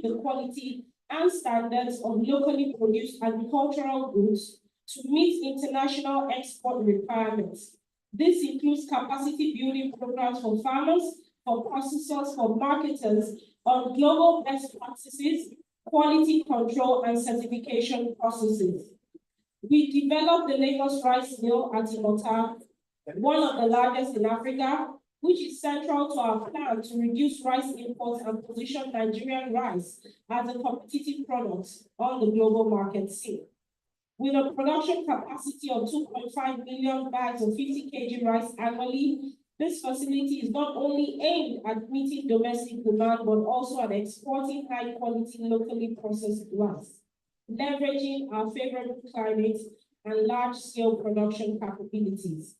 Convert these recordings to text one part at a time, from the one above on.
the quality and standards of locally produced agricultural goods to meet international export requirements. This includes capacity building programs for farmers, for processors, for marketers on global best practices, quality control, and certification processes. We developed the Lagos Rice Mill at Imota, one of the largest in Africa, which is central to our plan to reduce rice imports and position Nigerian rice as a competitive product on the global market scene. With a production capacity of 2.5 million bags of 50 kg rice annually, this facility is not only aimed at meeting domestic demand, but also at exporting high-quality, locally processed rice, leveraging our favorable climate and large-scale production capabilities.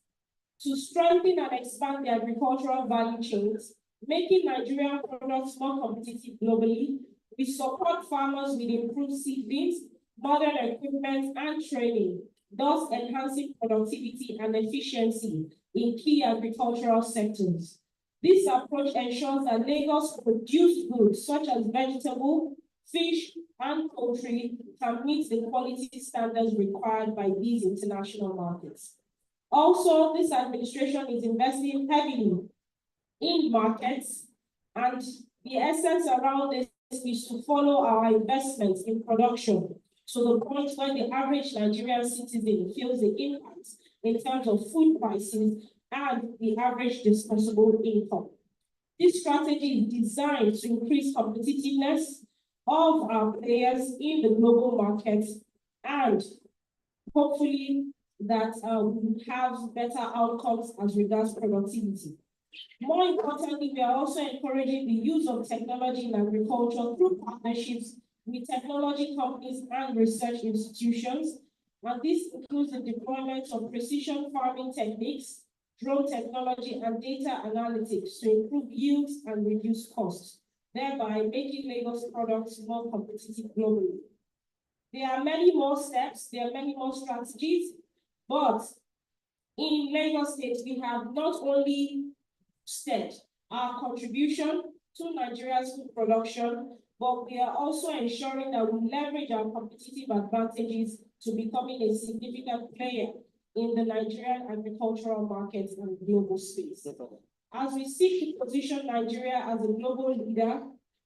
To strengthen and expand the agricultural value chains, making Nigerian products more competitive globally, we support farmers with improved seedlings, modern equipment, and training, thus enhancing productivity and efficiency in key agricultural sectors. This approach ensures that Lagos produced goods such as vegetable, fish, and poultry can meet the quality standards required by these international markets. Also, this administration is investing heavily in markets, and the essence around this is to follow our investments in production to the point where the average Nigerian citizen feels the impact in terms of food prices and the average disposable income. This strategy is designed to increase competitiveness of our players in the global market, and hopefully that we have better outcomes as regards productivity. More importantly, we are also encouraging the use of technology in agriculture through partnerships with technology companies and research institutions, and this includes the deployment of precision farming techniques, drone technology, and data analytics to improve yields and reduce costs, thereby making Lagos products more competitive globally. There are many more steps, there are many more strategies, but in Lagos State, we have not only said our contribution to Nigeria's food production, but we are also ensuring that we leverage our competitive advantages to becoming a significant player in the Nigerian agricultural markets and global space. As we seek to position Nigeria as a global leader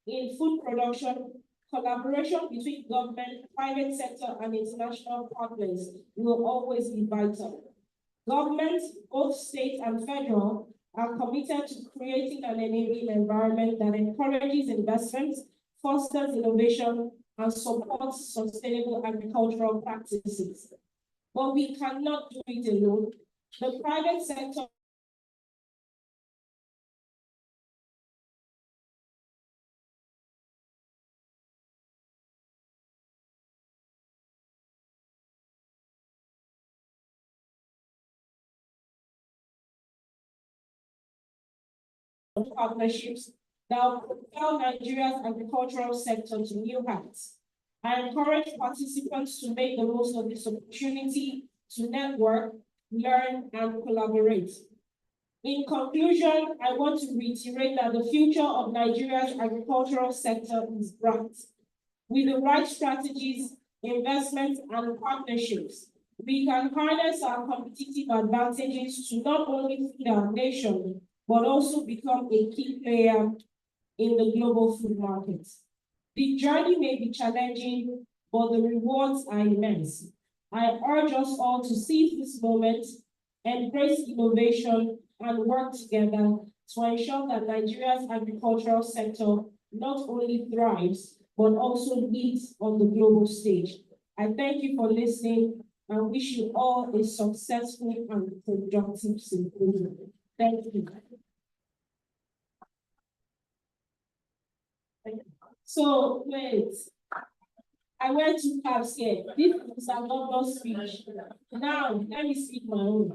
in food production, collaboration between government, private sector, and international partners will always be vital. Governments, both state and federal, are committed to creating an enabling environment that encourages investment, fosters innovation, and supports sustainable agricultural practices. But we cannot do it alone. The private sector partnerships that will propel Nigeria's agricultural sector to new heights. I encourage participants to make the most of this opportunity to network, learn, and collaborate. In conclusion, I want to reiterate that the future of Nigeria's agricultural sector is bright. With the right strategies, investments, and partnerships, we can harness our competitive advantages to not only feed our nation, but also become a key player in the global food market. The journey may be challenging, but the rewards are immense. I urge us all to seize this moment, embrace innovation, and work together to ensure that Nigeria's agricultural sector not only thrives, but also leads on the global stage. I thank you for listening and wish you all a successful and productive symposium. Thank you. So, wait, I went to Cabs here. This is a governor speech. Now, let me speak my own.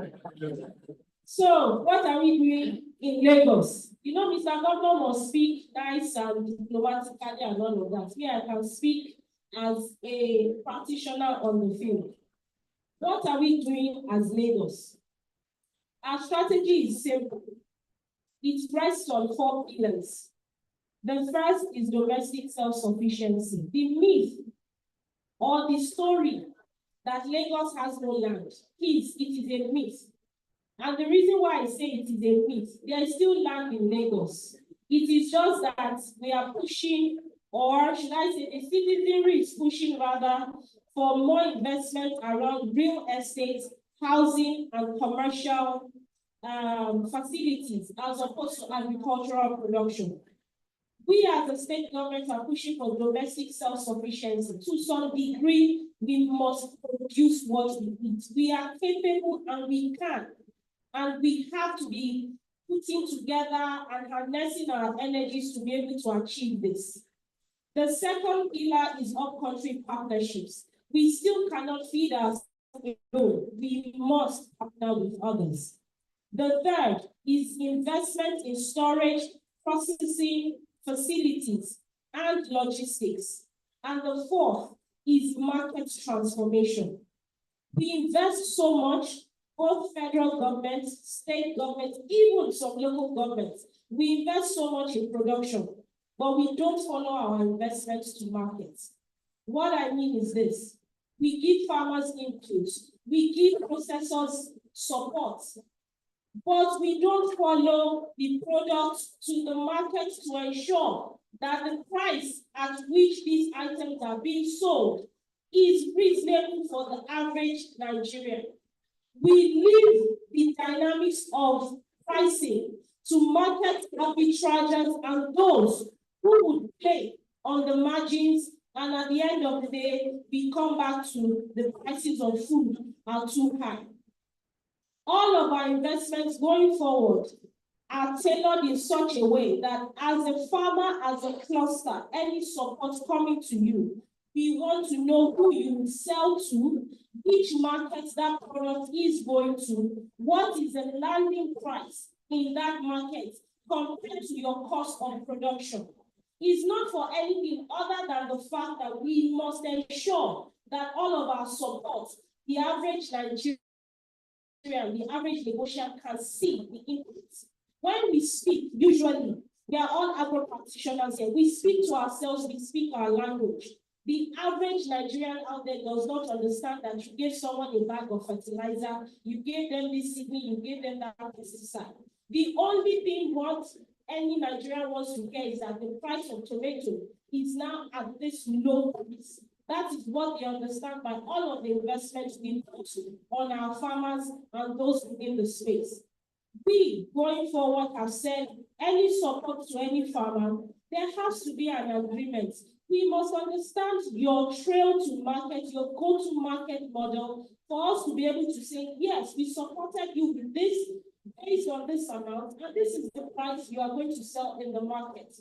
So, what are we doing in Lagos? You know, Mr. Governor must speak nice and diplomatically and all of that. Here I can speak as a practitioner on the field. What are we doing as Lagos? Our strategy is simple. It rests on 4 pillars. The first is domestic self-sufficiency. The myth or the story that Lagos has no land is, it is a myth. And the reason why I say it is a myth, there is still land in Lagos. It is just that we are pushing, or should I say, the citizenry is pushing rather for more investment around real estate, housing, and commercial facilities as opposed to agricultural production. We as the state government are pushing for domestic self-sufficiency. To some degree, we must produce what we eat. We are capable and we can. And we have to be putting together and harnessing our energies to be able to achieve this. The second pillar is up-country partnerships. We still cannot feed ourselves alone. We must partner with others. The third is investment in storage, processing facilities, and logistics. And the fourth is market transformation. We invest so much, both federal government, state government, even some local governments. We invest so much in production, but we don't follow our investments to markets. What I mean is this: we give farmers input, we give processors support, but we don't follow the product to the market to ensure that the price at which these items are being sold is reasonable for the average Nigerian. We leave the dynamics of pricing to market arbitragers and those who would pay on the margins, and at the end of the day, we come back to the prices of food are too high. All of our investments going forward are tailored in such a way that as a farmer, as a cluster, any support coming to you, we want to know who you will sell to, which market that product is going to, what is the landing price in that market compared to your cost of production. It's not for anything other than the fact that we must ensure that all of our support, the average Nigerian, the average Lagosian can see the inputs. When we speak, usually, we are all agro practitioners here. We speak to ourselves, we speak our language. The average Nigerian out there does not understand that you gave someone a bag of fertilizer, you gave them this seedling, you gave them that pesticide. The only thing what any Nigerian wants to get is that the price of tomato is now at this low price. That is what they understand by all of the investments we put on our farmers and those within the space. We, going forward, have said any support to any farmer, there has to be an agreement. We must understand your trail to market, your go-to-market model, for us to be able to say, yes, we supported you with this based on this amount, and this is the price you are going to sell in the market.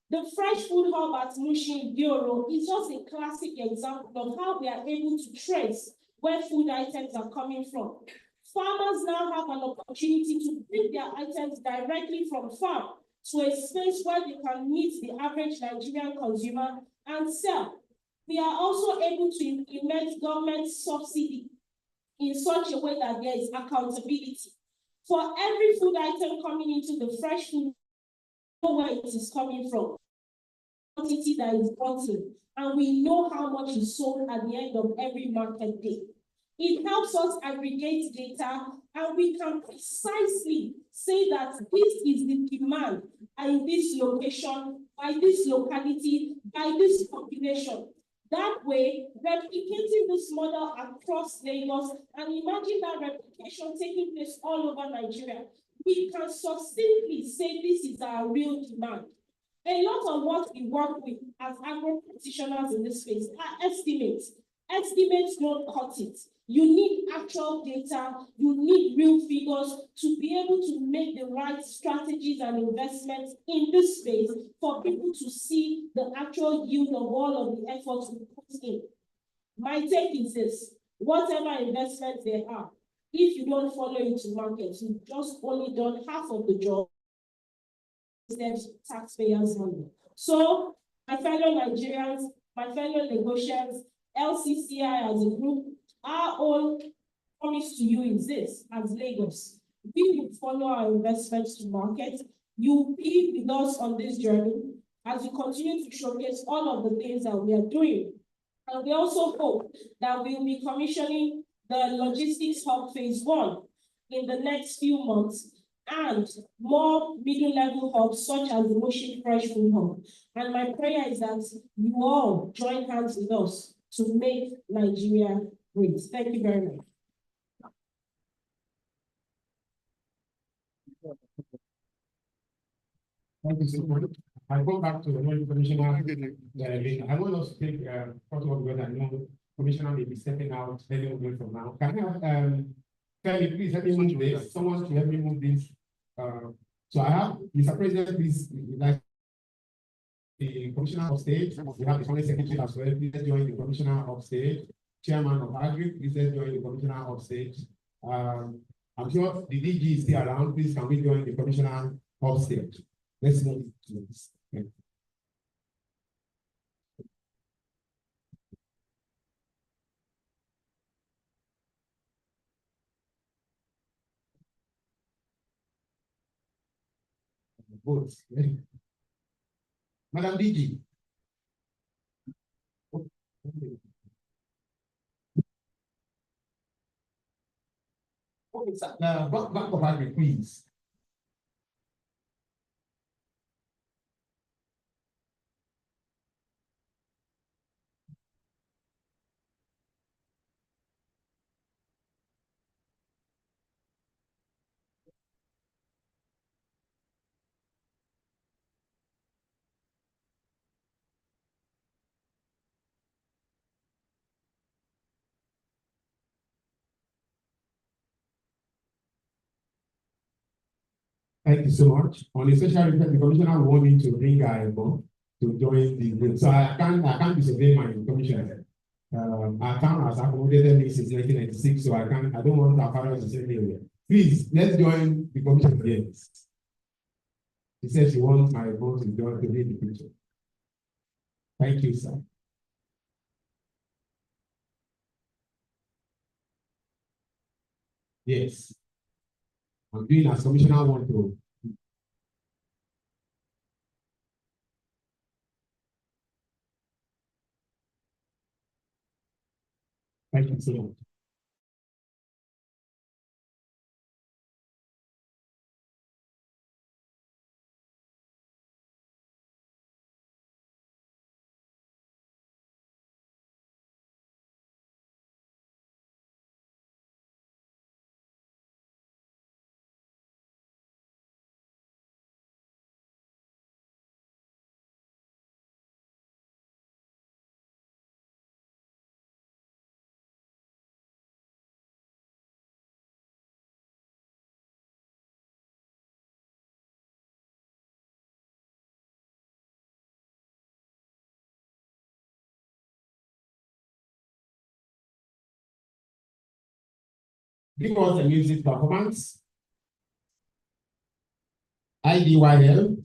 The Fresh Food Hub at Mushin Bureau is just a classic example of how we are able to trace where food items are coming from. Farmers now have an opportunity to bring their items directly from farm to a space where they can meet the average Nigerian consumer and sell. We are also able to implement government subsidy in such a way that there is accountability. For every food item coming into the fresh food, where it is coming from, quantity that is brought in, and we know how much is sold at the end of every market day. It helps us aggregate data, and we can precisely say that this is the demand in this location, by this locality, by this population. That way, replicating this model across Lagos, and imagine that replication taking place all over Nigeria, we can succinctly say this is our real demand. A lot of what we work with as agro practitioners in this space are estimates. Estimates don't cut it. You need actual data, you need real figures to be able to make the right strategies and investments in this space for people to see the actual yield of all of the efforts we put in. My take is this: whatever investments there are, if you don't follow it to market, you've just only done half of the job, instead taxpayers' money. So, my fellow Nigerians, my fellow Lagosians, LCCI as a group, our own promise to you is this: as Lagos, we will follow our investments to market. You will be with us on this journey. as we continue to showcase all of the things that we are doing. And we also hope that we will be commissioning the logistics hub phase 1 in the next few months, and more middle-level hubs such as the Moshi Fresh Food Hub. And my prayer is that you all join hands with us to make Nigeria great. Thank you very much. Thank you so much. I go back to the Commissioner. I want us to take photo of because I know Commissioner may be stepping out any moment from now. Can I have Kelly, please help me move this? Someone to help me move this. So I have Mr. President, please, like the Commissioner of State. We have the Foreign Secretary as well. Please join the Commissioner of State. Chairman of Agric, please join the Commissioner of State. I'm sure the DG is still around. Please can we join the Commissioner of State? Let's move to this. Okay. Votes. Madam DG. Back of Agric, please. Thank you so much. On a special request, the commissioner will want me to bring her to join the group. So I can't disobey my commissioner. Our town has accommodated me since 1996, so I don't want our father to say anywhere. Please, let's join the commission again. She said she wants my vote to join to lead the picture. Thank you, sir. Yes. I'm doing as commissioner want to. Thank you so much. Give us a music performance. IDYL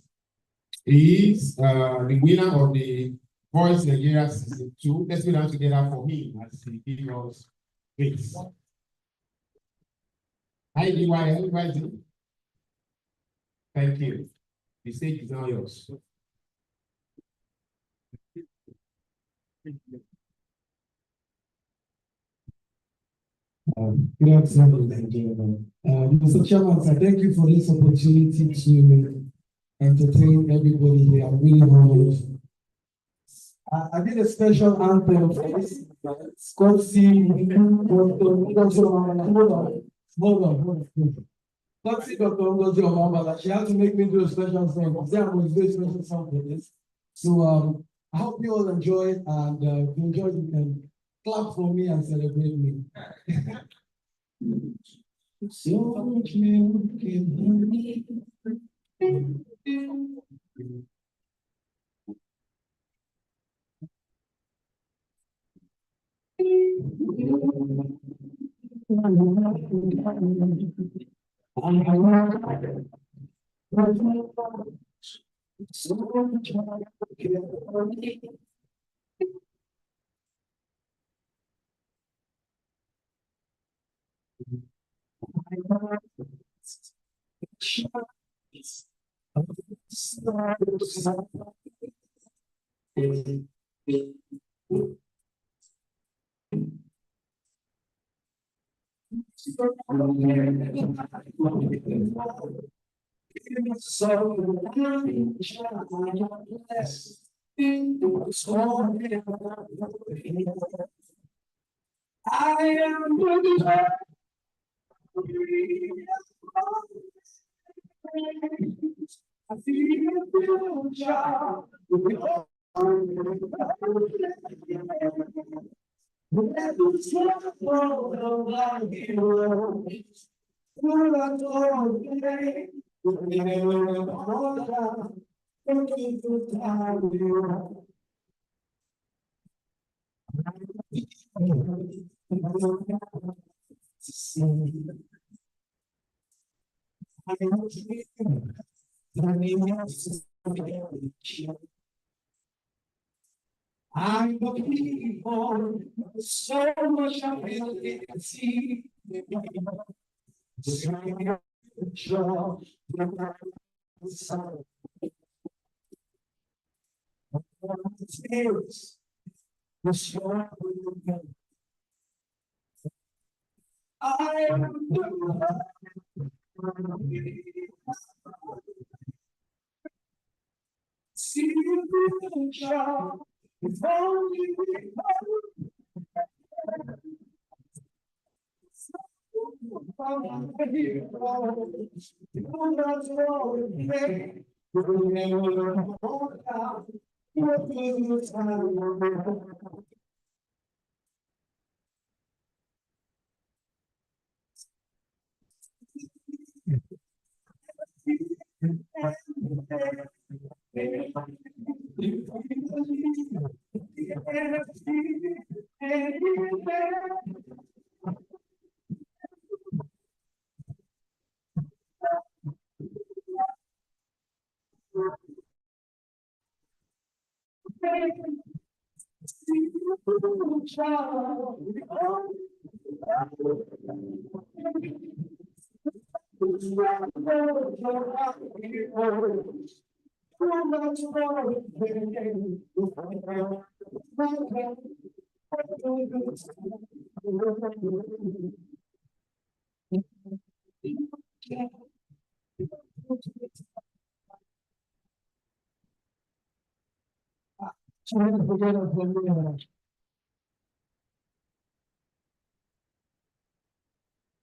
is the winner of the Voice Nigeria Season 2. Let's go down together for him as he gives us this. IDYL, right? Thank you. The stage is now yours. Good afternoon, Nigeria. Mr. Chairman, I thank you for this opportunity to entertain everybody here. I'm really honored. I did a special anthem for this. Hold on. Dr. Ngozi Omambala, she had to make me do a special song. There was a very special song for this. So I hope you all enjoy it, and if you enjoy it, you can clap for me and celebrate me. So much milk in honey. I am I feel the job. I'm looking for so much I really can see. Joy, the sun, the spirits, the strong. I am the see the joy. If only we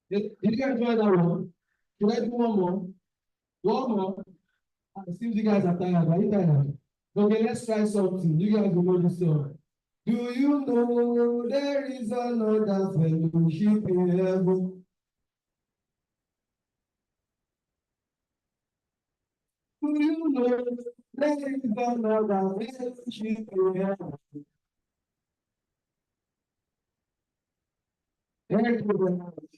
Did you guys enjoy that one? Should I do one more? One more? It seems you guys are tired. Are you tired? Okay, let's try something. You guys will know this song. Do you know there is another fellowship in heaven? Do you know there is another fellowship in heaven? Thank you very much.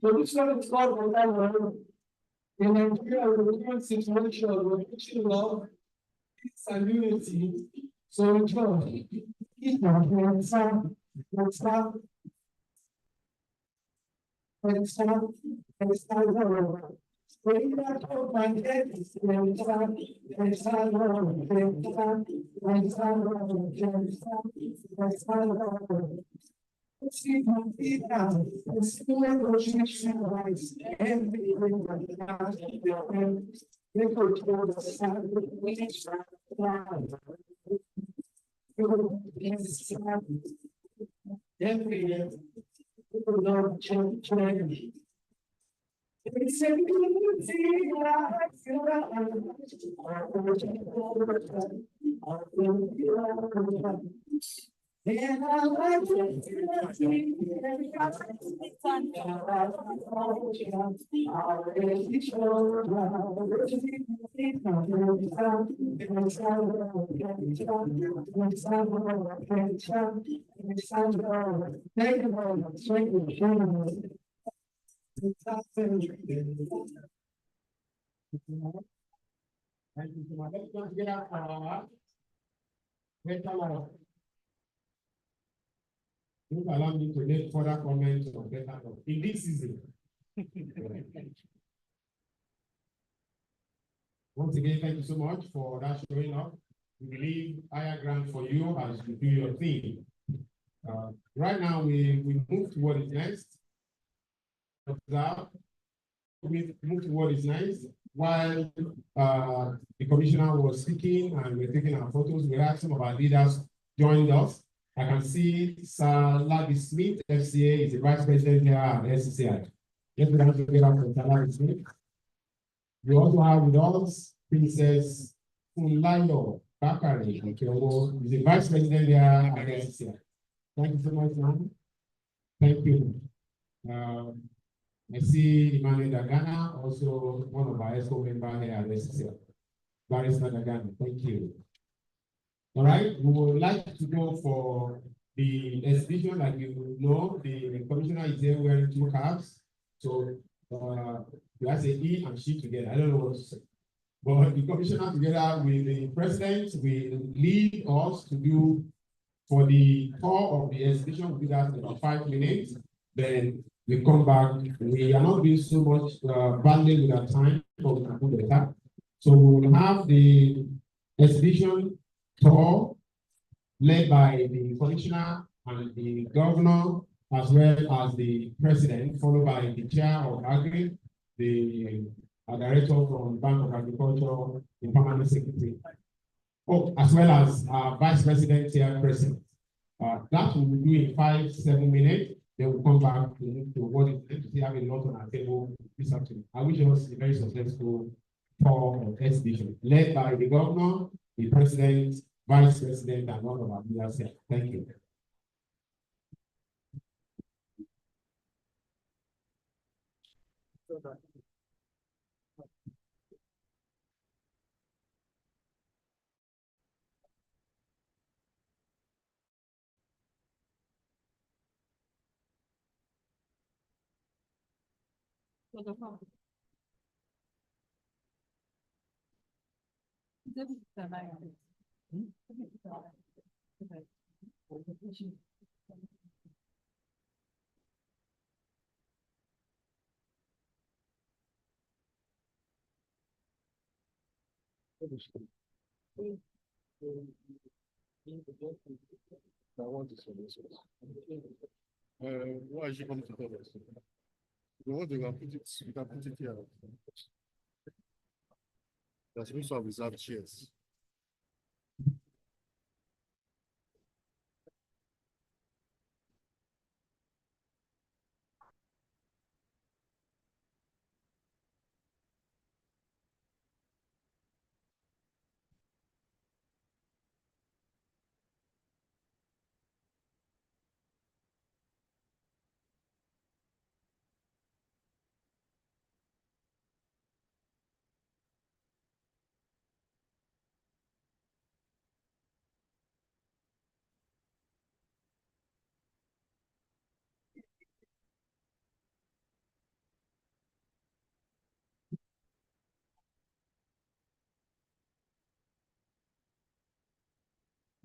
So this one is called whatever. In Nigeria, we're doing situation, we're teaching love, peace, and unity. So, John, it's not going to let's stop. Let's stop. Let's stop. Bring that up my head. Let's stop. Let's stop. Let's stop. Let's stop. See my feet down, the spirit of Jesus Christ, everything that he has to do. They go to the side of the wings, every day, people don't change. It's a beauty and I like Thank you so much. Let's get out. Wait a minute. Don't allow me to make further comments on better in this season. Once again, thank you so much for that showing up. We believe higher grant for you as you do your thing. Right now, we move to what is next. We move to what is next. While the commissioner was speaking and we're taking our photos, we had some of our leaders joined us. I can see Sir Larry Smith, FCA, is the vice president here at SCCI. Let's get out from Sir Larry Smith. We also have with us Princess Funlayo Bakari, who is the vice president here at SCCI. Thank you so much, ma'am. Thank you. I see Emmanuel Dagana, also one of our ESCO members here at SCCI. Barrister Dagana, thank you. All right, we would like to go for the exhibition. Like you know, the commissioner is here wearing two caps. So we have to say he and she together. I don't know what to say. But the commissioner together with the president will lead us to do for the tour of the exhibition. We'll do that in 5 minutes. Then we come back. We are not doing so much banding with our time, but we can do better. So we will have the exhibition tour led by the commissioner and the governor, as well as the president, followed by the chair of Agric, the director from Bank of Agriculture, the permanent secretary, as well as vice president here present. That we will do in 5-7 minutes. Then we'll come back to what is to see have a lot on our table this afternoon. I wish us a very successful tour of exhibition led by the governor, the president, vice president, and one of our leaders here. Thank you. Why is she coming to tell us? We want to put it, we can put it here. There's also reserved chairs.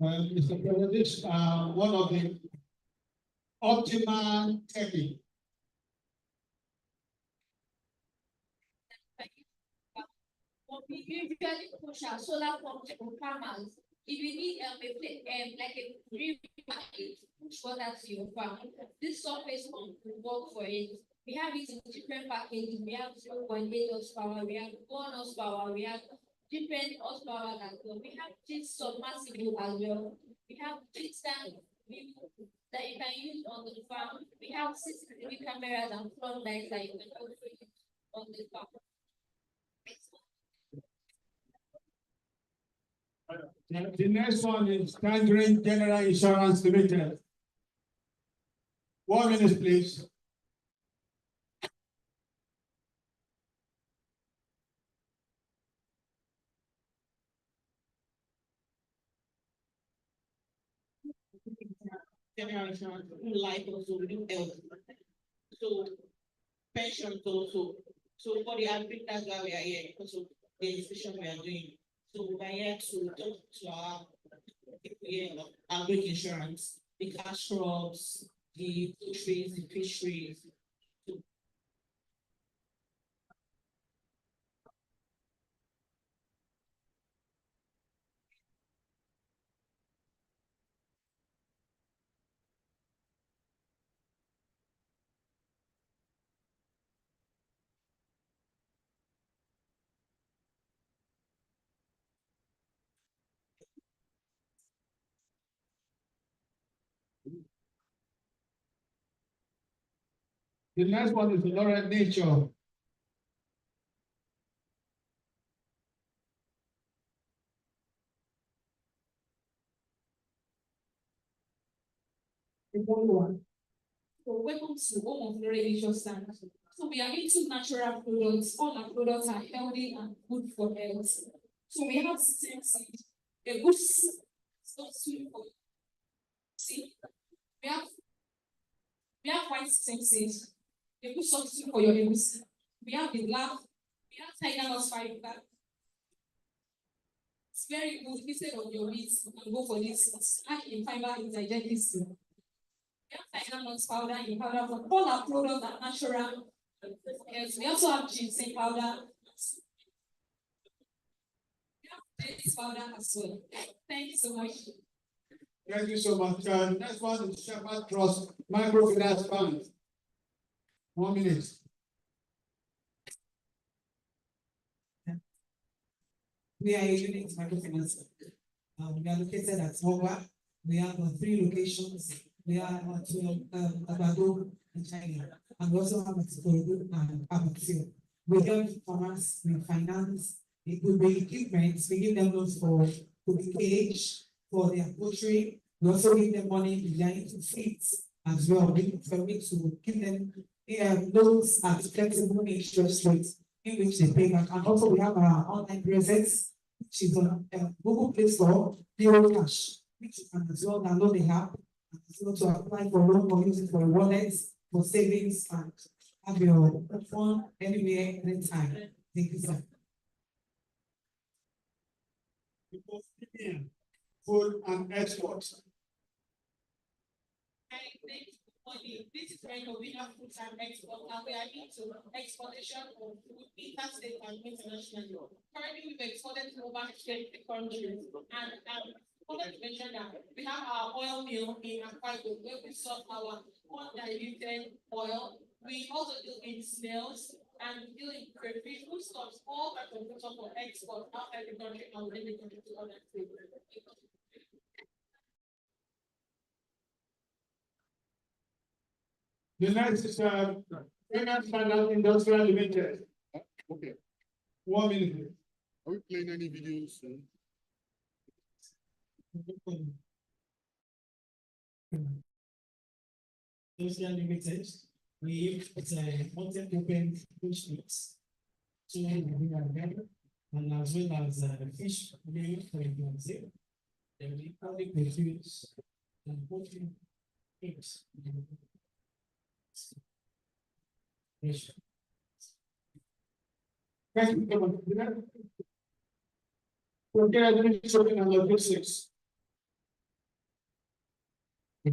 Mr. President, this one of the optimal technique. We usually push our solar pumps for farmers. If you need like a green package, push water to your farm, this surface pump will work for it. We have it in different packages. We have 0.8 horsepower, we have 1 horsepower, we have different horsepower as well. We have this submersible as well. We have this that you can use on the farm. We have CCTV cameras and floodlights that you can also use on the farm. The next one is Agric General Insurance Limited. 1 minute, please. General insurance, life also, we do health. So pensions also. So for the Agric, that's why we are here, because of the decision we are doing. So we are here to talk to our Agric insurance, the cash crops, the poultry, the fisheries. The next one is Laura Nature. So welcome to Home of Glory Asia Stand. So we are into natural products. All our products are healthy and good for health. So we have seed, a good substitute for seed. We have white seed, a good substitute for your eggs. We have the black, we have tiger nut fiber. It's very good instead of your meat, you can go for this. It's high in fiber, it's digestive. We have tiger nut powder in powder form. All our products are natural. Yes, we also have ginseng powder. We have this powder as well. Thank you so much. Thank you so much. Next one is Shepherd Trust Microfinance Fund. 1 minute. We are a unit microfinance. We are located at Moba. We have 3 locations. We are at Abado in China, and we also have at Korodu and Abatil. We help farmers, we finance, we bring equipment, we give them loans for the cage, for their poultry. We also give them money behind to feeds as well. We permit to give them loans at flexible interest rates in which they pay back. And also we have our online presence, which is on Google Play Store, Zero Cash, which you can as well download the app and as well to apply for loan or use it for wallets, for savings, and have your phone anywhere, anytime. Thank you, sir. Food and export. This is kind of winner food and export, and we are into exportation of food interstate and international. Currently, we've exported to over 20 countries, and I wanted to mention that we have our oil mill in Agric where we sell our undiluted oil. We also deal in snails and deal in crayfish, food stuffs, all kinds of food stuff for export outside the country and within the country to other states. The next is Premier Standard Industrial Limited. Okay. 1 minute. Are we playing any videos soon? Industrial Limited, it's a content open fish mix. So we are there, and as well as fish meal for example. Then we only produce and poultry eggs. Fish. Thank you so much. Okay, administration and logistics. We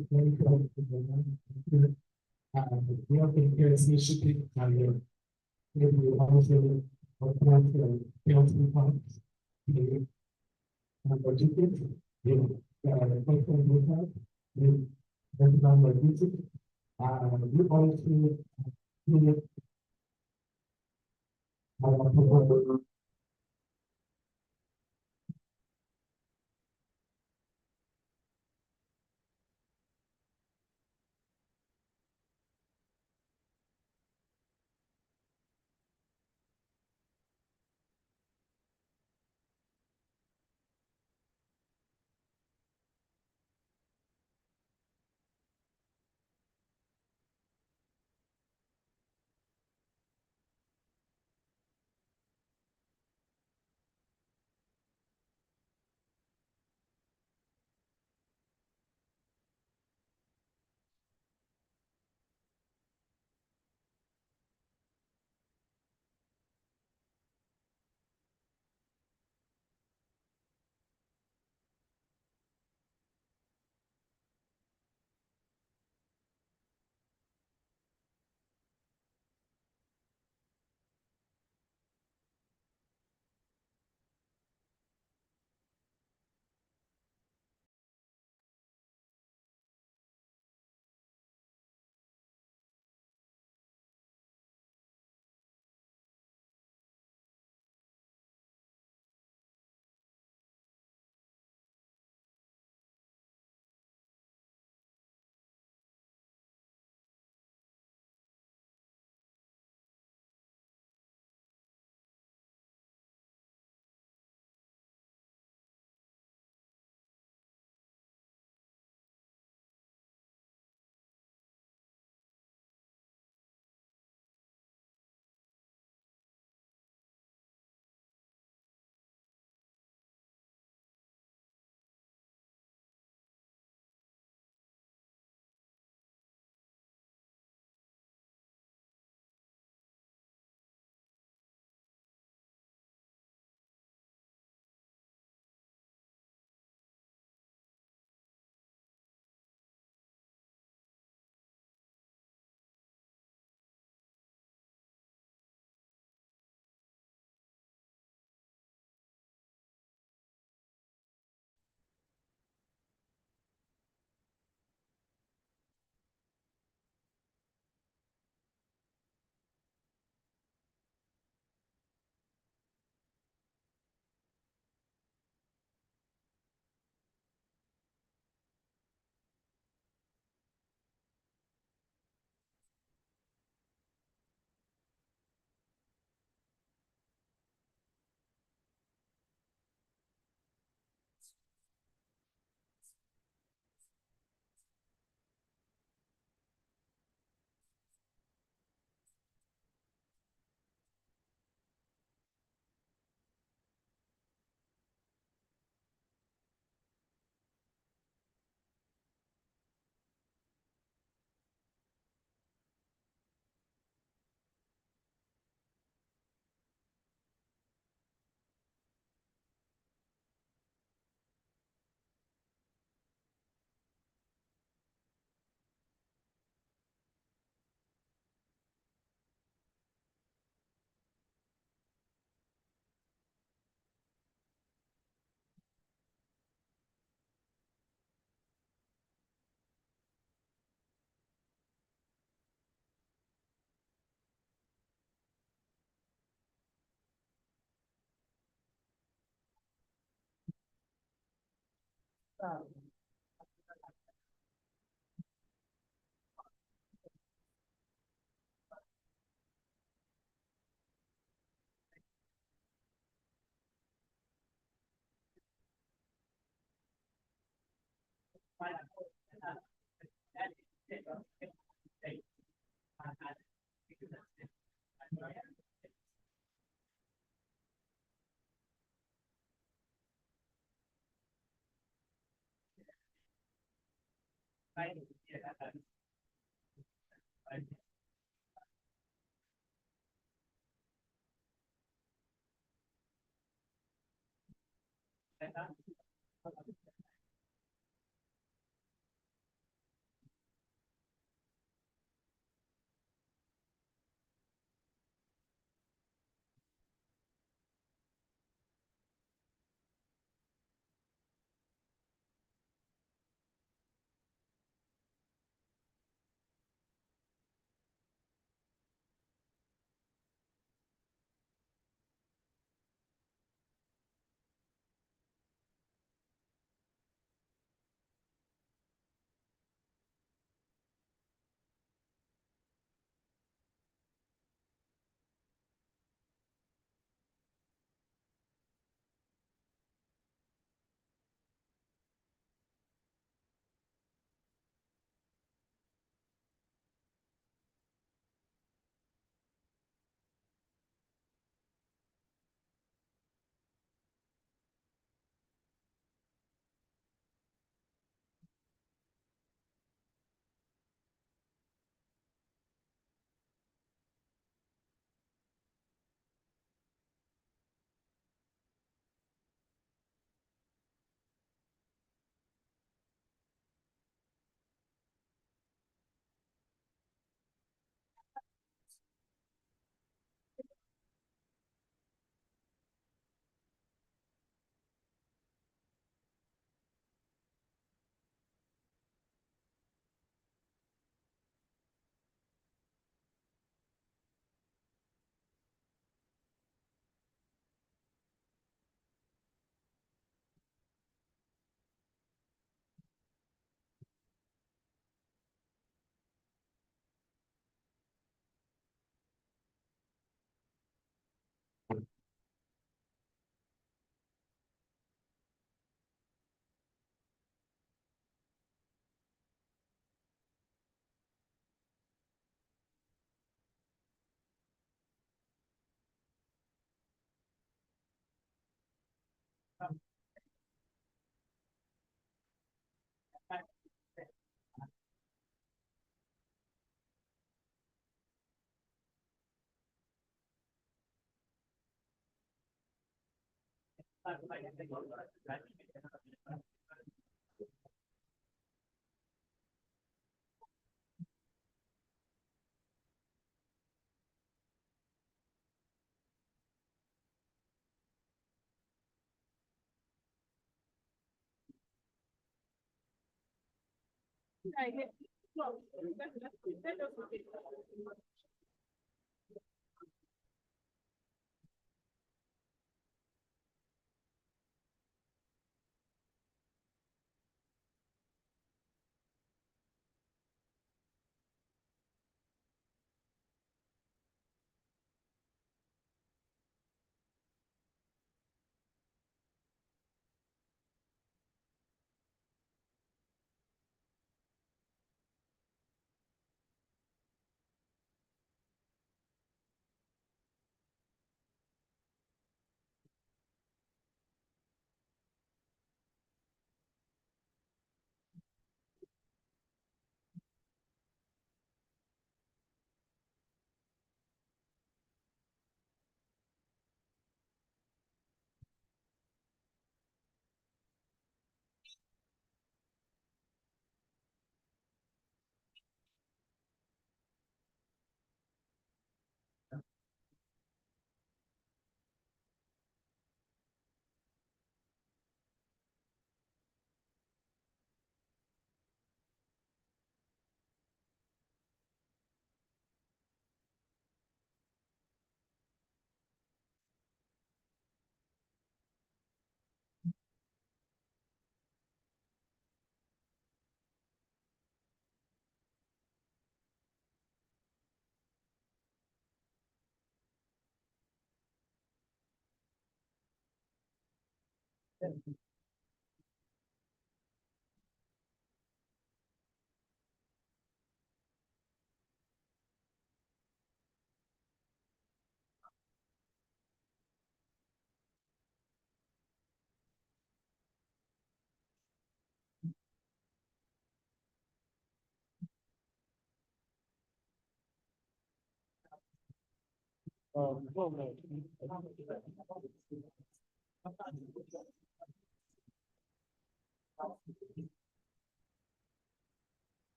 have been here as initiative and we also healthy funds. And logistics, we also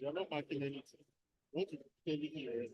You're not marking anything. What you telling here?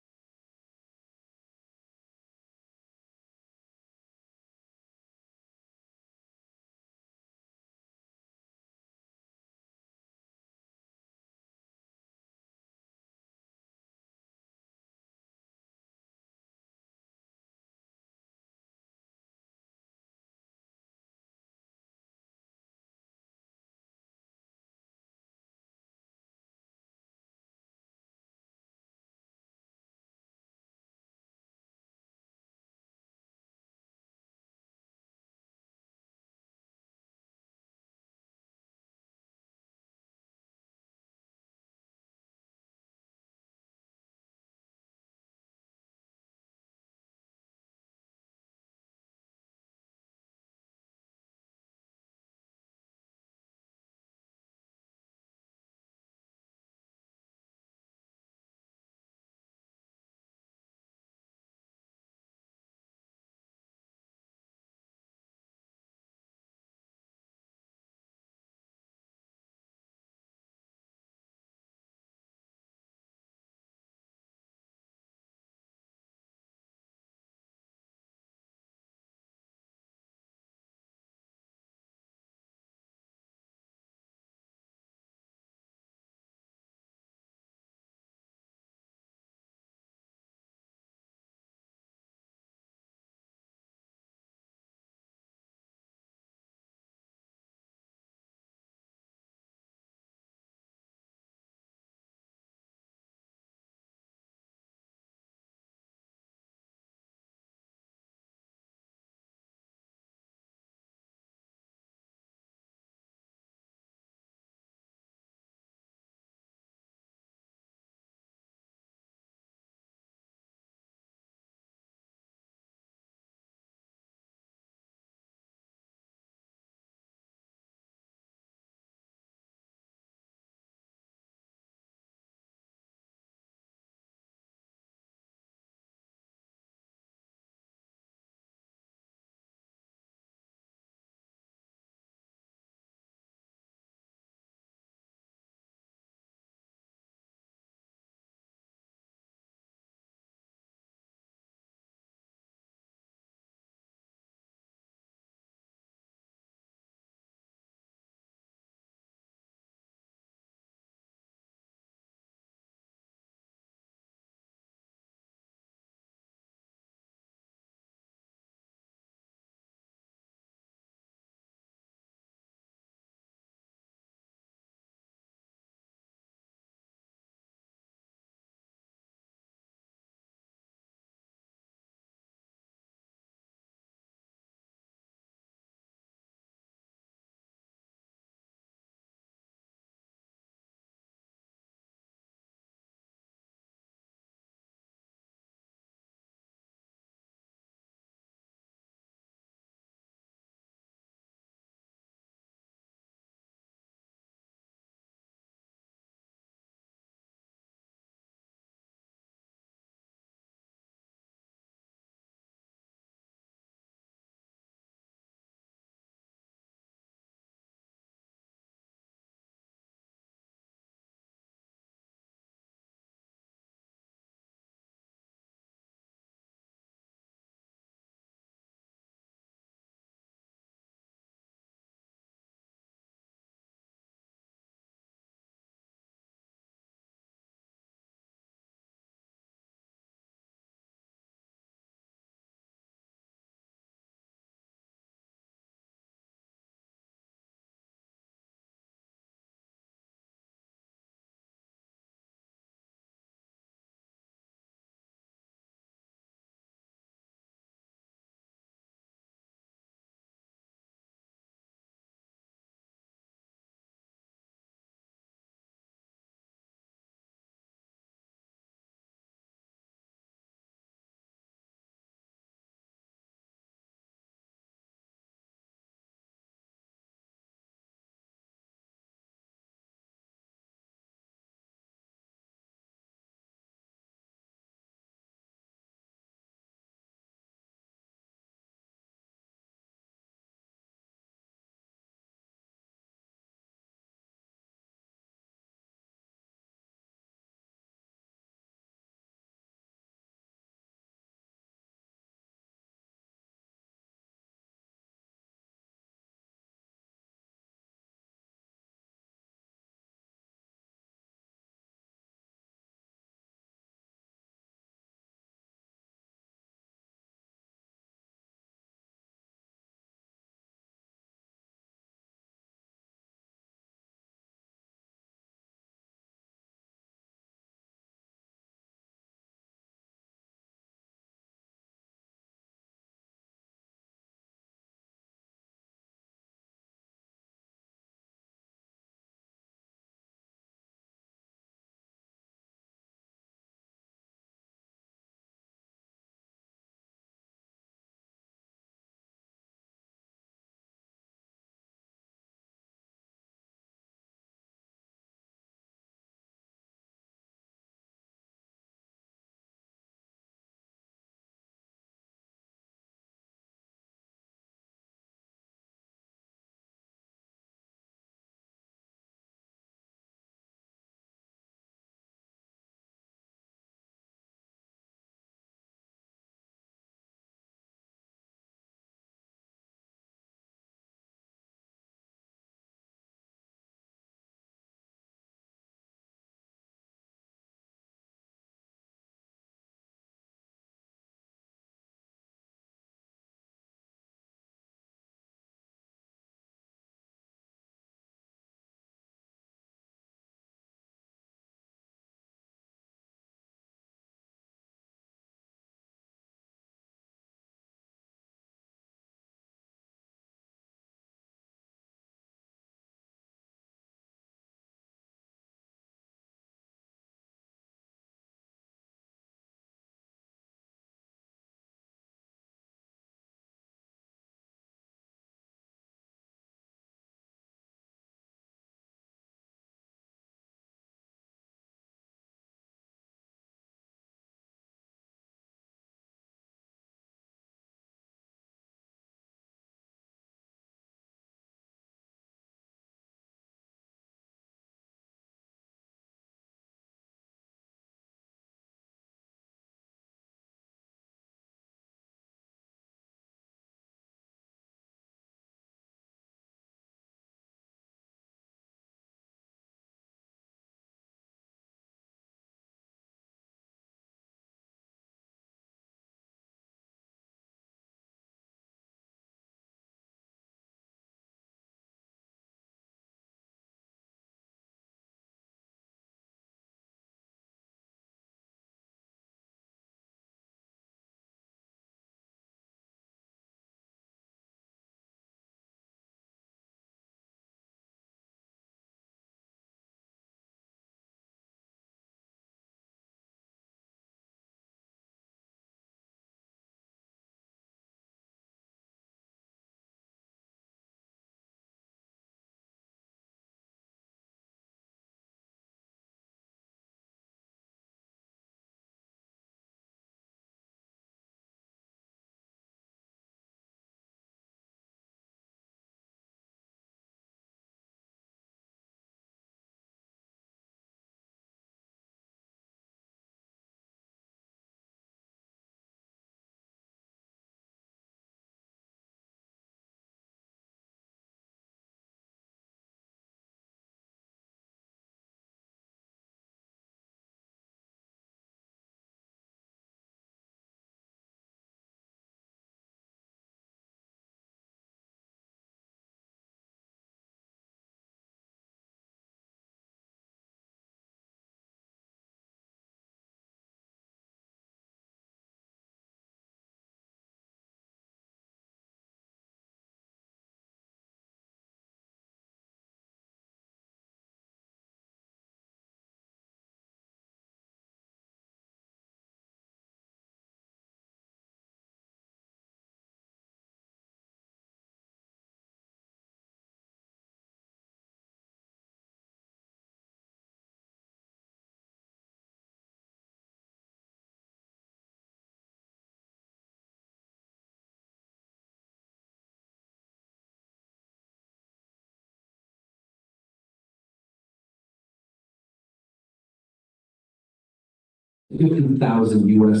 $50,000 US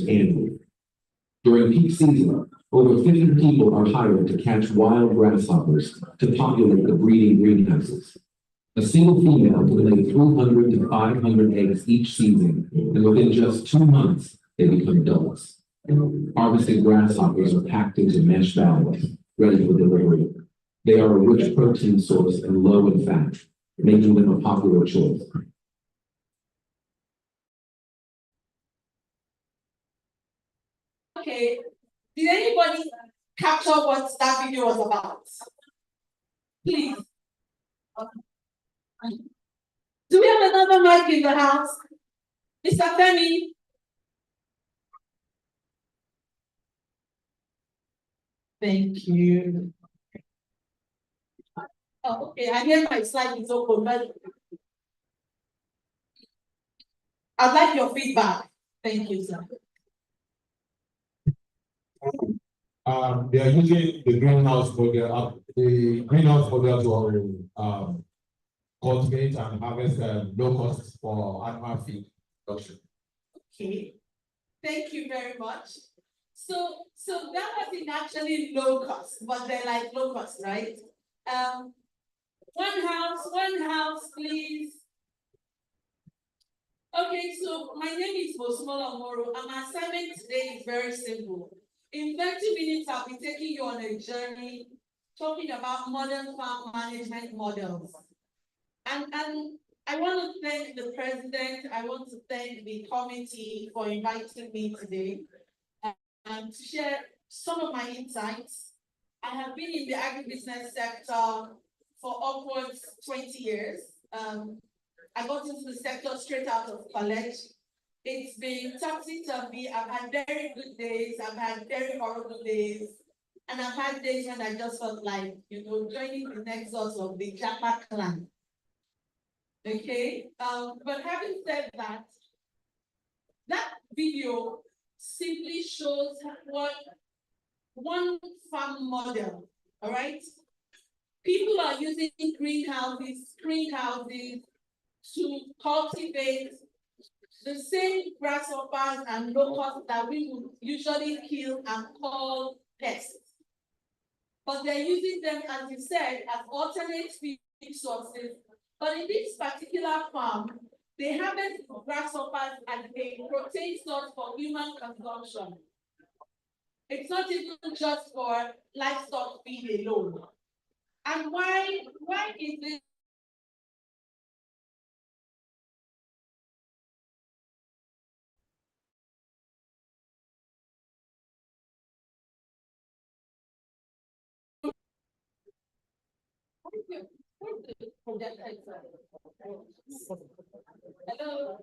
annually. During peak season, over 50 people are hired to catch wild grasshoppers to populate the breeding greenhouses. A single female can lay 300 to 500 eggs each season, and within just 2 months, they become adults. Harvested grasshoppers are packed into mesh bags, ready for delivery. They are a rich protein source and low in fat, making them a popular choice. Okay, did anybody capture what that video was about? Please. Do we have another mic in the house? Mr. Femi? Thank you. Oh, okay, I hear my slide is open, but I'd like your feedback. Thank you, sir. They are using the greenhouse model, to cultivate and harvest locusts for animal feed production. Okay, thank you very much. So that wasn't actually locusts, but they're like locusts, right? One house, please. Okay, so my name is Bosmola Moro, and my assignment today is very simple. In 30 minutes, I'll be taking you on a journey talking about modern farm management models. And I want to thank the president, I want to thank the committee for inviting me today and to share some of my insights. I have been in the agribusiness sector for upwards 20 years. I got into the sector straight out of college. It's been topsy-turvy. I've had very good days, I've had very horrible days, and I've had days when I just felt like, joining the nexus of the Japa clan. Okay, but having said that, that video simply shows what one farm model, all right? People are using greenhouses to cultivate the same grasshoppers and locusts that we would usually kill and call pests. But they're using them, as you said, as alternate feed sources. But in this particular farm, they harvest grasshoppers as a protein source for human consumption. It's not even just for livestock feed alone. And why is this? Hello.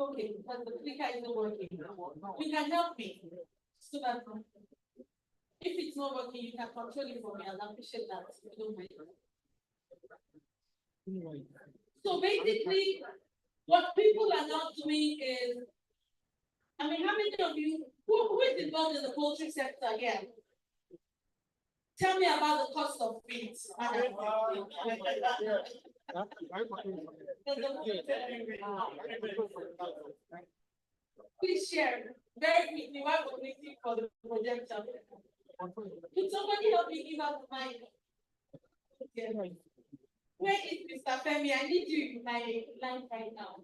Okay, because the clicker isn't working. You can help me so that if it's not working, you can control it for me. I'll appreciate that. If you don't mind. So basically, what people are not doing is, how many of you who is involved in the poultry sector again? Tell me about the cost of feed. Please share very quickly why we're waiting for the projector. Could somebody help me give us the mic? Okay. Where is Mr. Femi? I need you in my line right now.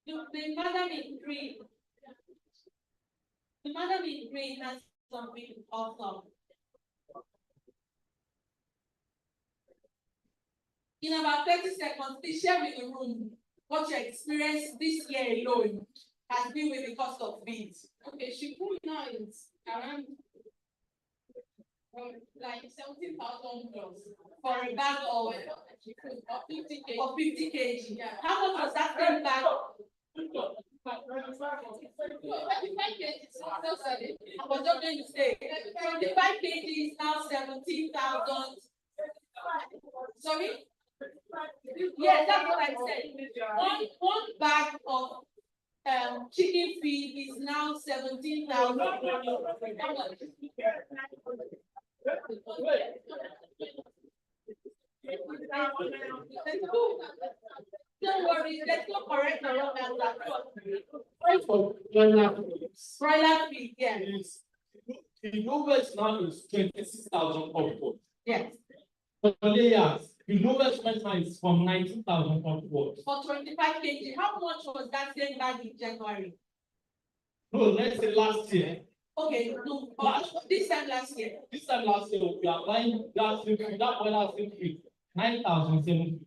The madam in green. The madam in green has something awesome. In about 30 seconds, please share with the room what your experience this year alone has been with the cost of feed. Okay, she put now is around like 17,000 plus for a bag of 50 kg. Of 50 kg. Yeah. How much was that same bag? 25 kg. I was just going to say 25 kg is now 17,000. Sorry? Yeah, that's what I said. One bag of chicken feed is now 17,000. Don't worry, there's no correct or wrong answer. Price for broiler Broiler feed, yes, is, the lowest now is 26,000 upwards. yes, For layers, the lowest right now is from 19,000 upwards. for 25 kg. How much was that same bag in January? No, let's say last year. Okay, no, this time last year. This time last year, we are buying that broiler feed 9,750.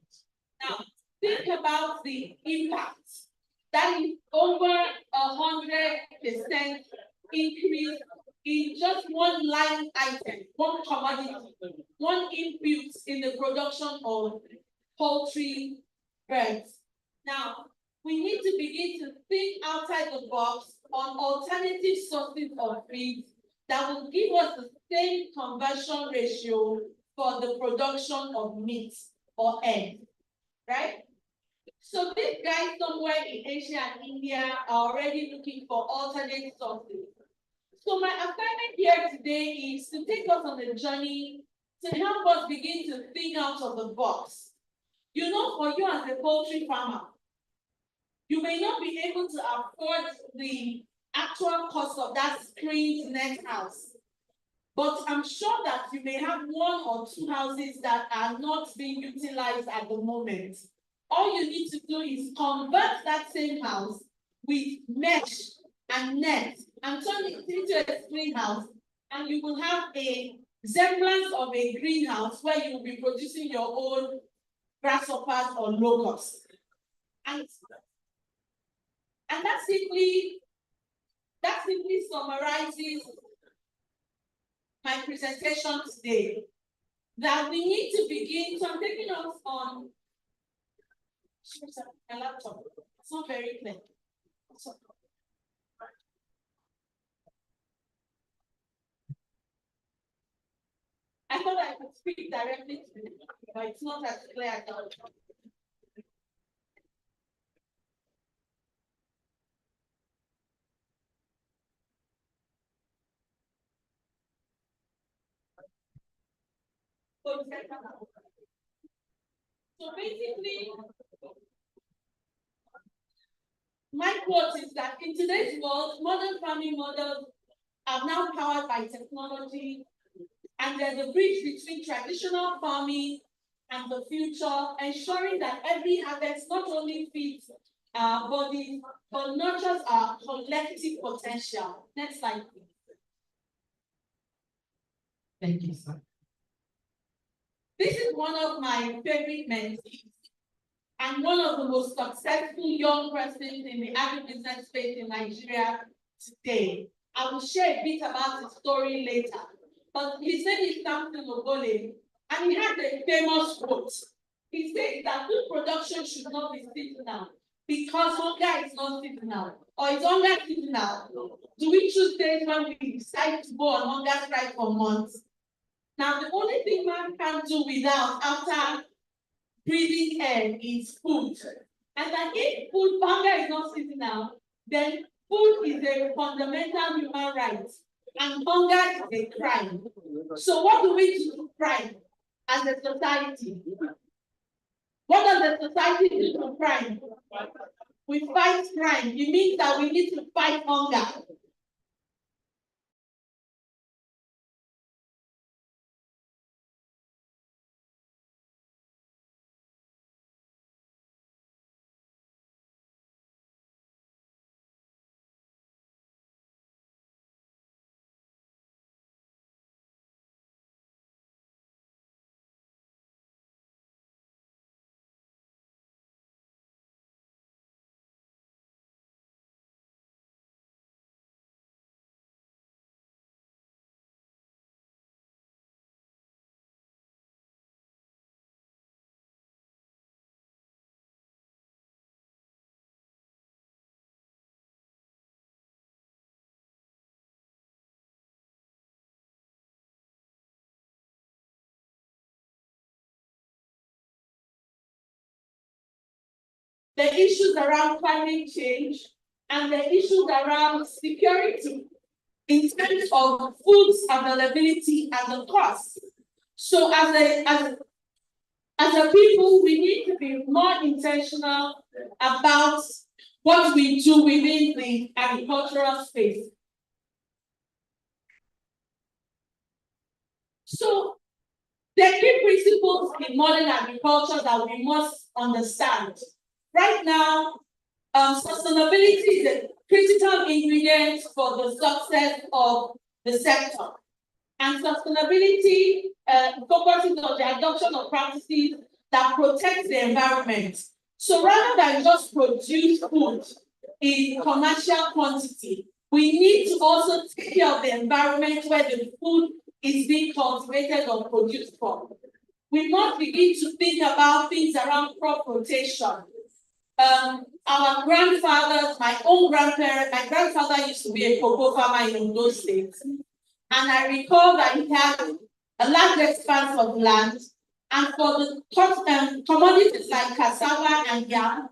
Now, think about the impact. That is over 100% increase in just one line item, one commodity, one input in the production of poultry birds. Now, we need to begin to think outside the box on alternative sources of feed that will give us the same conversion ratio for the production of meat or egg, right? So these guys somewhere in Asia and India are already looking for alternate sources. So my assignment here today is to take us on a journey to help us begin to think out of the box. You know, for you as a poultry farmer, you may not be able to afford the actual cost of that screened net house. But I'm sure that you may have one or two houses that are not being utilized at the moment. All you need to do is convert that same house with mesh and net and turn it into a greenhouse, and you will have a semblance of a greenhouse where you will be producing your own grasshoppers or locusts. And that simply summarizes my presentation today. That we need to begin. So I'm taking off on my laptop. It's not very clear. So, I thought I could speak directly to you, but it's not as clear as I thought. So basically, my quote is that in today's world, modern farming models are now powered by technology, and there's a bridge between traditional farming and the future, ensuring that every harvest not only feeds our bodies, but nurtures our collective potential. Next slide, please. Thank you, sir. This is one of my favorite mentees and one of the most successful young persons in the agribusiness space in Nigeria today. I will share a bit about his story later, but his name is Samson Ogole, and he has a famous quote. He says that food production should not be seasonal because hunger is not seasonal. Or is hunger seasonal? Do we choose days when we decide to go on hunger strike for months? Now, the only thing man can do without after breathing air is food. And that if food hunger is not seasonal, then food is a fundamental human right, and hunger is a crime. So what do we do to crime as a society? What does the society do to crime? We fight crime. It means that we need to fight hunger. The issues around climate change and the issues around security in terms of food availability and the cost. So as as a people, we need to be more intentional about what we do within the agricultural space. So, there are key principles in modern agriculture that we must understand. Right now, sustainability is a critical ingredient for the success of the sector. And sustainability focuses on the adoption of practices that protect the environment. So rather than just produce food in commercial quantity, we need to also take care of the environment where the food is being cultivated or produced from. We must begin to think about things around crop rotation. Our grandfathers, my own grandparents, my grandfather used to be a cocoa farmer in those states. And I recall that he had a large expanse of land, and for the commodities like cassava and yam,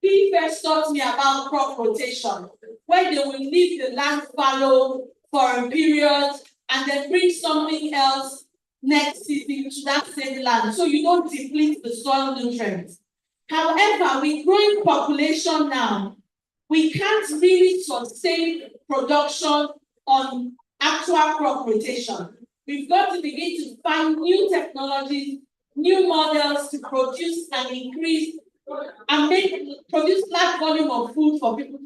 he first taught me about crop rotation, where they will leave the land fallow for a period and then bring something else next season to that same land, so you don't deplete the soil nutrients. However, with growing population now, we can't really sustain production on actual crop rotation. We've got to begin to find new technologies, new models to produce and increase and produce large volume of food for people.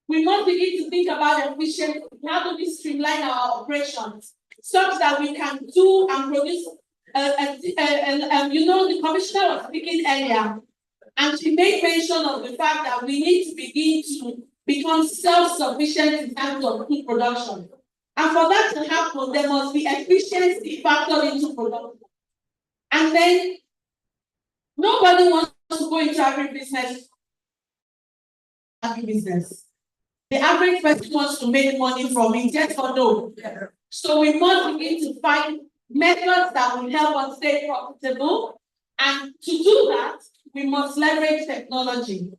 We must begin to think about efficiency. How do we streamline our operations such that we can do and produce? The commissioner was speaking earlier, and she made mention of the fact that we need to begin to become self-sufficient in terms of food production. And for that to happen, there must be efficiency factored into production. And then nobody wants to go into agribusiness. The average person wants to make money from it, yes or no? So we must begin to find methods that will help us stay profitable. And to do that, we must leverage technology.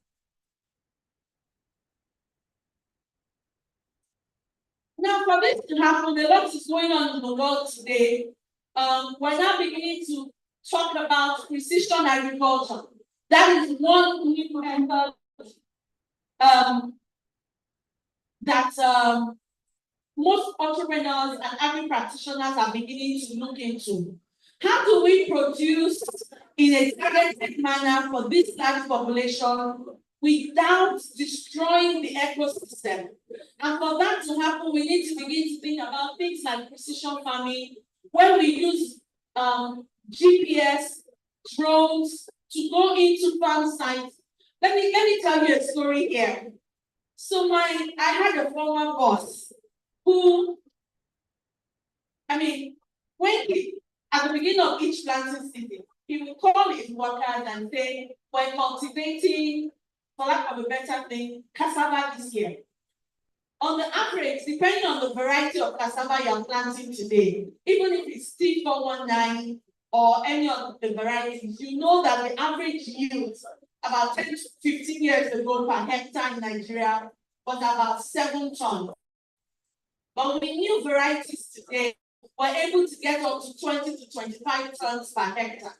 Now, for this to happen, a lot is going on in the world today. We're now beginning to talk about precision agriculture. That is one new method that most entrepreneurs and agri practitioners are beginning to look into. How do we produce in a targeted manner for this large population without destroying the ecosystem? And for that to happen, we need to begin to think about things like precision farming, where we use GPS, drones to go into farm sites. Let me tell you a story here. So I had a former boss who, at the beginning of each planting season, he would call his workers and say, we're cultivating, for lack of a better thing, cassava this year. On the average, depending on the variety of cassava you're planting today, even if it's T419 or any of the varieties, you know that the average yield about 10 to 15 years ago per hectare in Nigeria was about 7 tons. But with new varieties today, we're able to get up to 20 to 25 tons per hectare.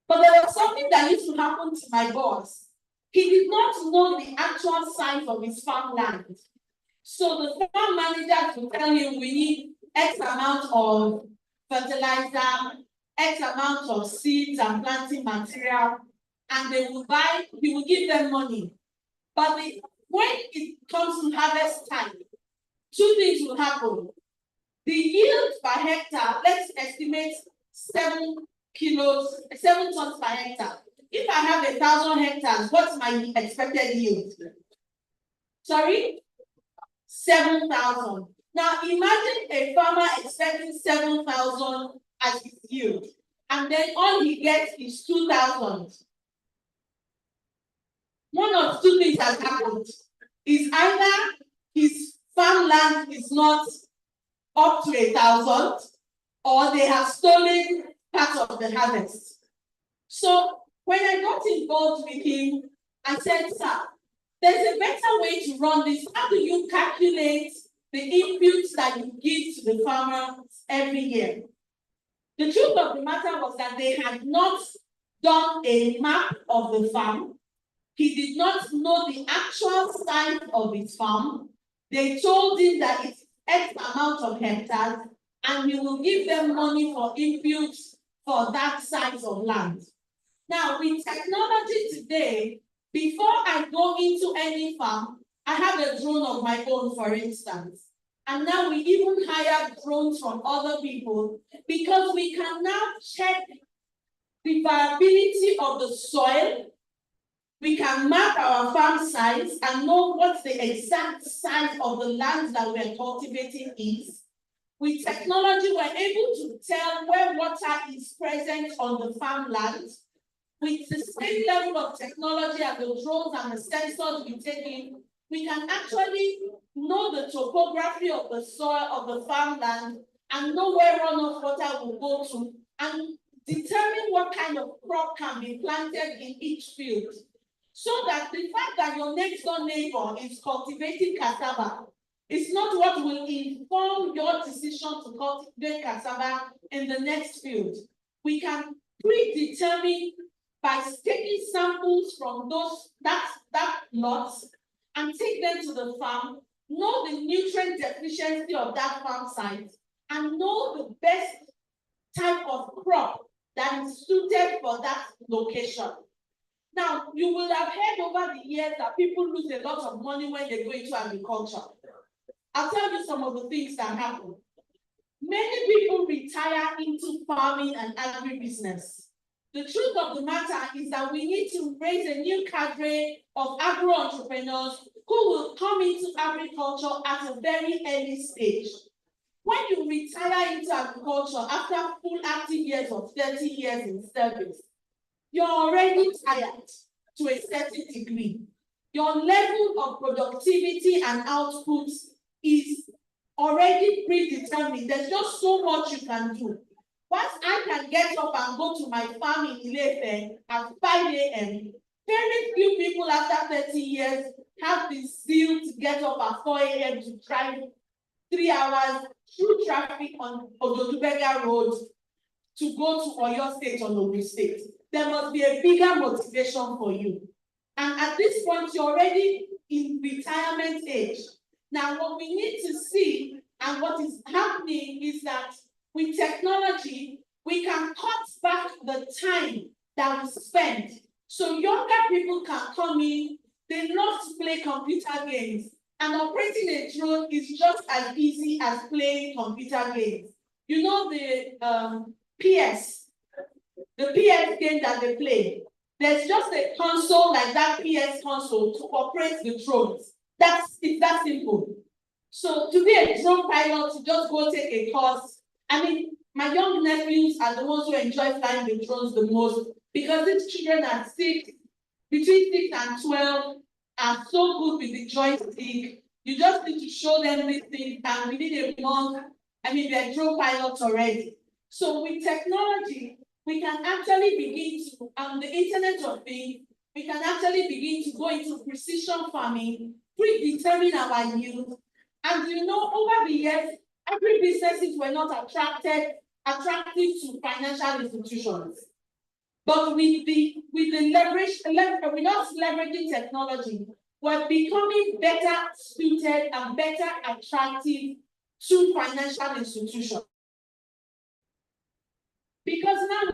But there was something that used to happen to my boss. He did not know the actual size of his farmland. So the farm manager will tell him we need X amount of fertilizer, X amount of seeds and planting material, and he will give them money. But when it comes to harvest time, 2 things will happen. The yield per hectare, let's estimate 7 tons per hectare. If I have 1,000 hectares, what's my expected yield? Sorry? 7,000. Now imagine a farmer expecting 7,000 as his yield, and then all he gets is 2,000. One of 2 things has happened. Is either his farmland is not up to 1,000, or they have stolen part of the harvest. So when I got involved with him, I said, sir, there's a better way to run this. How do you calculate the inputs that you give to the farmer every year? The truth of the matter was that they had not done a map of the farm. He did not know the actual size of his farm. They told him that it's X amount of hectares, and he will give them money for inputs for that size of land. Now, with technology today, before I go into any farm, I have a drone of my own, for instance. And now we even hire drones from other people because we can now check the viability of the soil. We can map our farm size and know what the exact size of the land that we're cultivating is. With technology, we're able to tell where water is present on the farmland. With the same level of technology and the drones and the sensors we take in, we can actually know the topography of the soil of the farmland and know where runoff water will go to and determine what kind of crop can be planted in each field. So that the fact that your next door neighbor is cultivating cassava is not what will inform your decision to cultivate cassava in the next field. We can predetermine by taking samples from that lots and take them to the farm, know the nutrient deficiency of that farm site, and know the best type of crop that is suited for that location. Now, you will have heard over the years that people lose a lot of money when they go into agriculture. I'll tell you some of the things that happen. Many people retire into farming and agribusiness. The truth of the matter is that we need to raise a new cadre of agro entrepreneurs who will come into agriculture at a very early stage. When you retire into agriculture after full active years of 30 years in service, you're already tired to a certain degree. Your level of productivity and output is already predetermined. There's just so much you can do. Once I can get up and go to my farm in Ilefe at 5 a.m., very few people after 30 years have the zeal to get up at 4 a.m. to drive 3 hours through traffic on Odotubega Road to go to Oyo State or Ogun State. There must be a bigger motivation for you. And at this point, you're already in retirement age. Now, what we need to see and what is happening is that with technology, we can cut back the time that we spend. So younger people can come in, they love to play computer games, and operating a drone is just as easy as playing computer games. You know the PS game that they play. There's just a console like that PS console to operate the drones. It's that simple. So to be a drone pilot, to just go take a course. I mean, my young nephews are the ones who enjoy flying the drones the most because these children are between 6 and 12, are so good with the joystick. You just need to show them these things, and within a month, I mean, they're drone pilots already. So with technology, we can actually begin to, on the Internet of Things, we can actually begin to go into precision farming, predetermine our yield. And you know, over the years, agribusinesses were not attractive to financial institutions. But with the leverage, we're not leveraging technology, we're becoming better suited and better attractive to financial institutions. Because now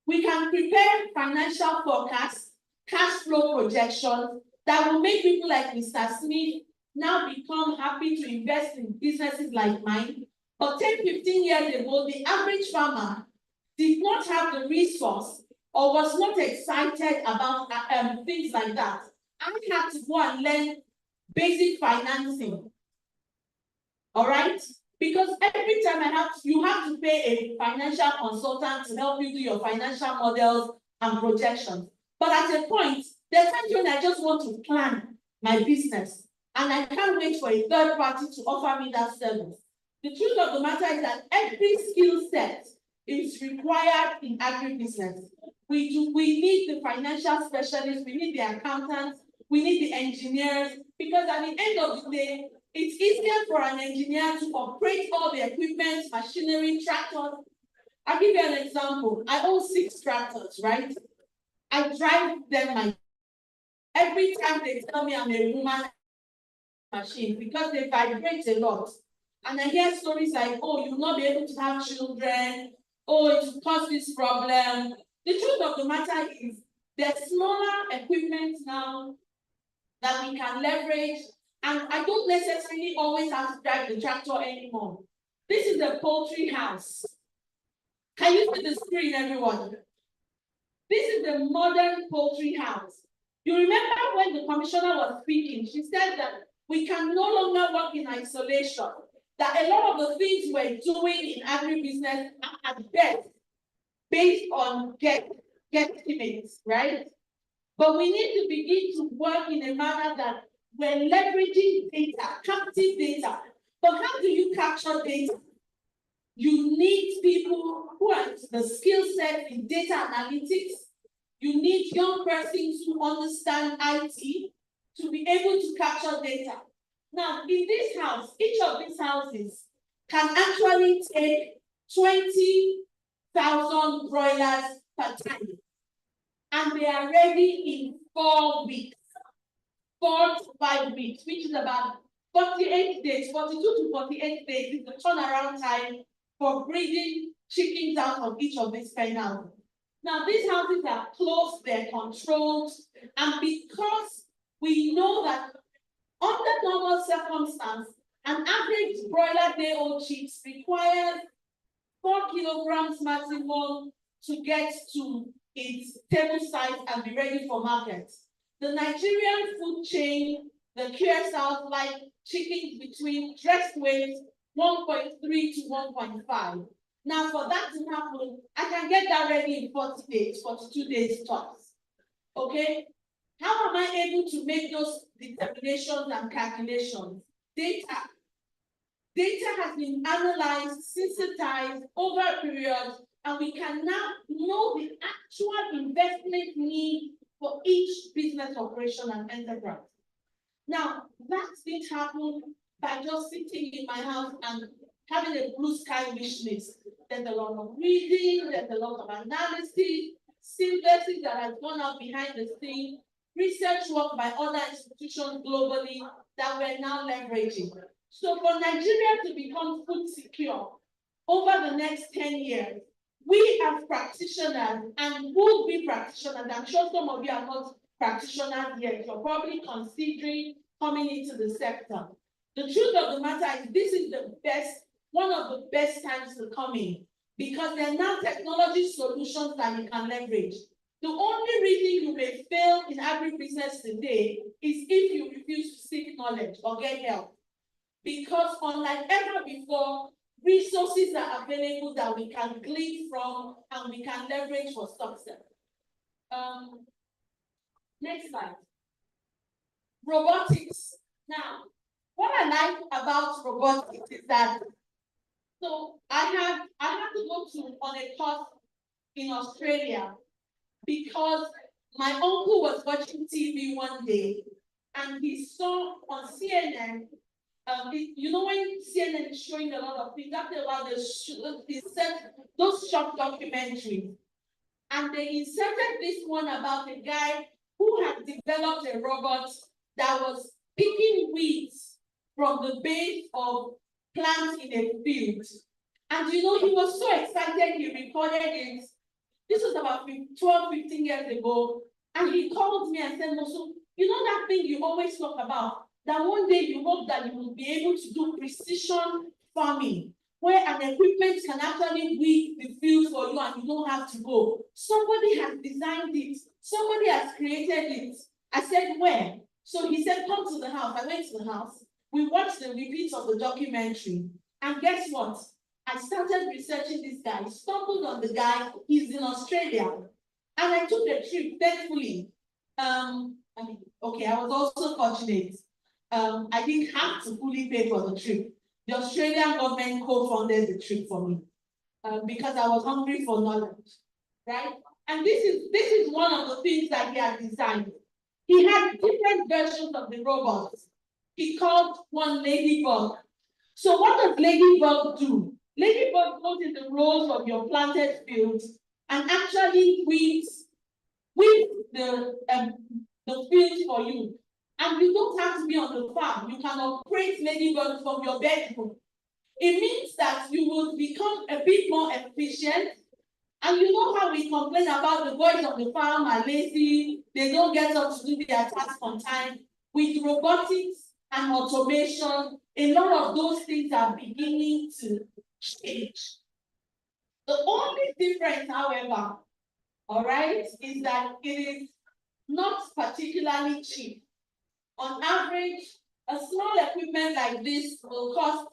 we can prepare financial forecasts, cash flow projections that will make people like Mr. Smith now become happy to invest in businesses like mine. But 10, 15 years ago, the average farmer did not have the resource or was not excited about things like that. I had to go and learn basic financing. All right? Because every time you have to pay a financial consultant to help you do your financial models and projections. But at a point, there's times when I just want to plan my business and I can't wait for a third party to offer me that service. The truth of the matter is that every skill set is required in agribusiness. We need the financial specialists, we need the accountants, we need the engineers, because at the end of the day, it's easier for an engineer to operate all the equipment, machinery, tractors, I'll give you an example. I own 6 tractors, right? I drive them every time they tell me I'm a woman machine because they vibrate a lot. And I hear stories like, oh, you'll not be able to have children. Oh, it will cause this problem. The truth of the matter is there's smaller equipment now that we can leverage. And I don't necessarily always have to drive the tractor anymore. This is a poultry house. Can you see the screen, everyone? This is the modern poultry house. You remember when the commissioner was speaking, she said that we can no longer work in isolation, that a lot of the things we're doing in agribusiness are at best based on guesstimates, right? But we need to begin to work in a manner that we're leveraging data, captive data. But how do you capture data? You need people who have the skill set in data analytics. You need young persons who understand IT to be able to capture data. Now, in this house, each of these houses can actually take 20,000 broilers per time. And they are ready in 4 weeks, 4 to 5 weeks, which is about 48 days, 42 to 48 days is the turnaround time for breeding chickens out of each of these pen houses. Now, these houses are closed, they're controlled, and because we know that under normal circumstances, an average broiler day-old chicks requires 4 kilograms maximum to get to its table size and be ready for market. The Nigerian food chain, the QSRs like chickens between dressed weight 1.3 to 1.5. Now, for that to happen, I can get that ready in 40 days, 42 days tops. Okay? How am I able to make those determinations and calculations? Data. Data has been analyzed, synthesized over a period, and we can now know the actual investment need for each business operation and enterprise. Now, that didn't happen by just sitting in my house and having a blue sky wish list. There's a lot of reading, there's a lot of analysis, synthesis that has gone out behind the scene, research work by other institutions globally that we're now leveraging. So for Nigeria to become food secure over the next 10 years, we as practitioners and would be practitioners, I'm sure some of you are not practitioners yet, you're probably considering coming into the sector. The truth of the matter is this is the best, one of the best times to come in because there are now technology solutions that you can leverage. The only reason you may fail in agribusiness today is if you refuse to seek knowledge or get help. Because unlike ever before, resources are available that we can glean from and we can leverage for success. Next slide. Robotics. Now, what I like about robotics is that, so I had to go on a course in Australia because my uncle was watching TV one day and he saw on CNN. You know when CNN is showing a lot of things, after a while they set those short documentaries, and they inserted this one about a guy who had developed a robot that was picking weeds from the base of plants in a field. And you know, he was so excited, he recorded it. This was about 12, 15 years ago. And he called me and said, "Mosu, you know that thing you always talk about? That one day you hope that you will be able to do precision farming, where an equipment can actually weed the field for you and you don't have to go. Somebody has designed it. Somebody has created it." I said, "Where?" So he said, "Come to the house." I went to the house. We watched the repeats of the documentary. And guess what? I started researching this guy, stumbled on the guy. He's in Australia. And I took the trip, thankfully. Okay, I was also fortunate. I didn't have to fully pay for the trip. The Australian government co-funded the trip for me because I was hungry for knowledge, right? And this is one of the things that he had designed. He had different versions of the robots. He called one Ladybug. So what does Ladybug do? Ladybug goes in the rows of your planted fields and actually weeds the field for you. And you don't have to be on the farm. You can operate ladybug from your bedroom. It means that you will become a bit more efficient. And you know how we complain about the boys on the farm are lazy, they don't get up to do their tasks on time. With robotics and automation, a lot of those things are beginning to change. The only difference, however, all right, is that it is not particularly cheap. On average, a small equipment like this will cost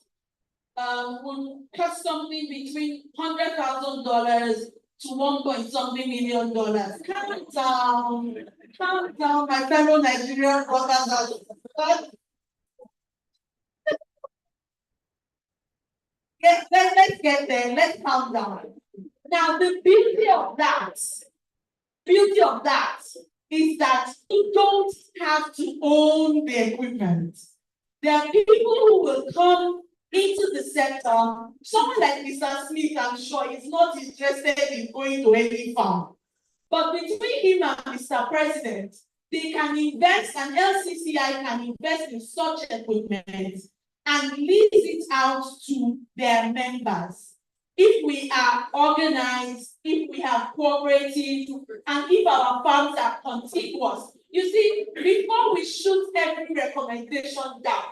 something between $100,000 to $1.something million. Calm down, my fellow Nigerian brothers. Let's get there. Let's calm down. Now, the beauty of that is that you don't have to own the equipment. There are people who will come into the sector. Someone like Mr. Smith, I'm sure, is not interested in going to any farm. But between him and Mr. President, they can invest, and LCCI can invest in such equipment and lease it out to their members. If we are organized, if we have cooperatives, and if our farms are contiguous. You see, before we shoot every recommendation down,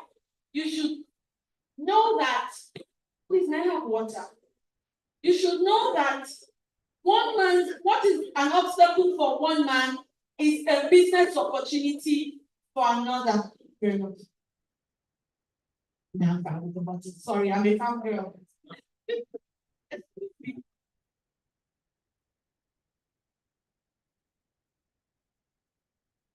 you should know that, please, may I have water? You should know that one man, what is an obstacle for one man is a business opportunity for another. Very much. Now, sorry, I'm a fan girl.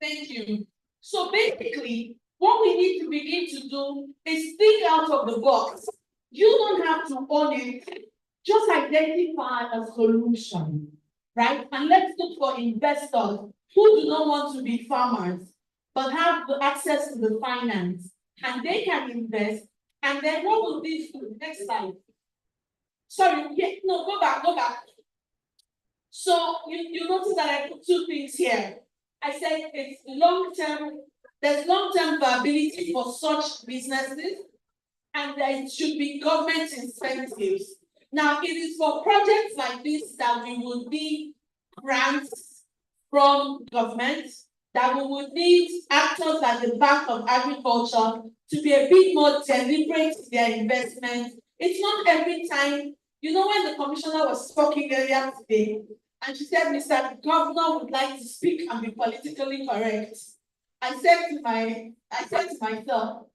Thank you. So basically, what we need to begin to do is think out of the box. You don't have to own it. Just identify a solution, right? And let's look for investors who do not want to be farmers, but have the access to the finance, and they can invest. And then what will this do? Next slide. Sorry, yeah, no, go back. So you notice that I put two things here. I said it's long-term, there's long-term viability for such businesses, and there should be government incentives. Now, it is for projects like this that we would need grants from government, that we would need actors at the back of agriculture to be a bit more deliberate in their investment. It's not every time, you know, when the commissioner was talking earlier today, and she said, Mr. Governor would like to speak and be politically correct. I said to myself,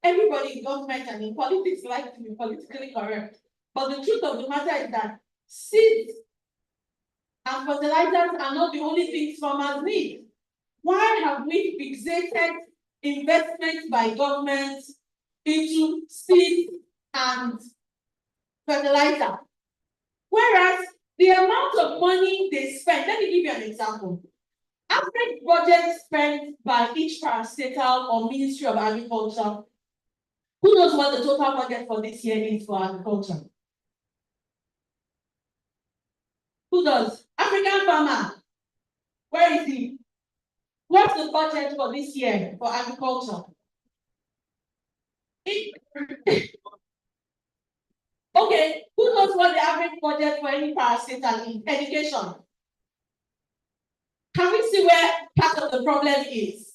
everybody in government and in politics like to be politically correct. But the truth of the matter is that seeds and fertilizers are not the only things farmers need. Why have we fixated investment by government into seeds and fertilizer? Whereas the amount of money they spend, let me give you an example. Average budget spent by each parastatal or Ministry of Agriculture. Who knows what the total budget for this year is for agriculture? Who does? African farmer. Where is he? What's the budget for this year for agriculture? Okay, who knows what the average budget for any parastatal is? Education. Can we see where part of the problem is?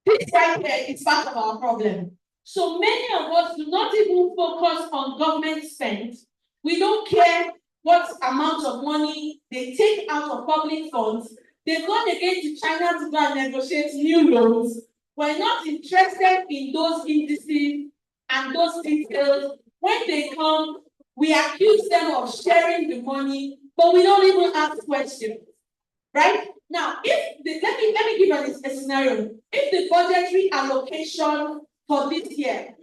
This right here is part of our problem. So many of us do not even focus on government spend. We don't care what amount of money they take out of public funds. They've gone again to China to go and negotiate new loans. We're not interested in those indices and those details. When they come, we accuse them of sharing the money, but we don't even ask questions, right? Now, if let me give a scenario. If the budgetary allocation for this year,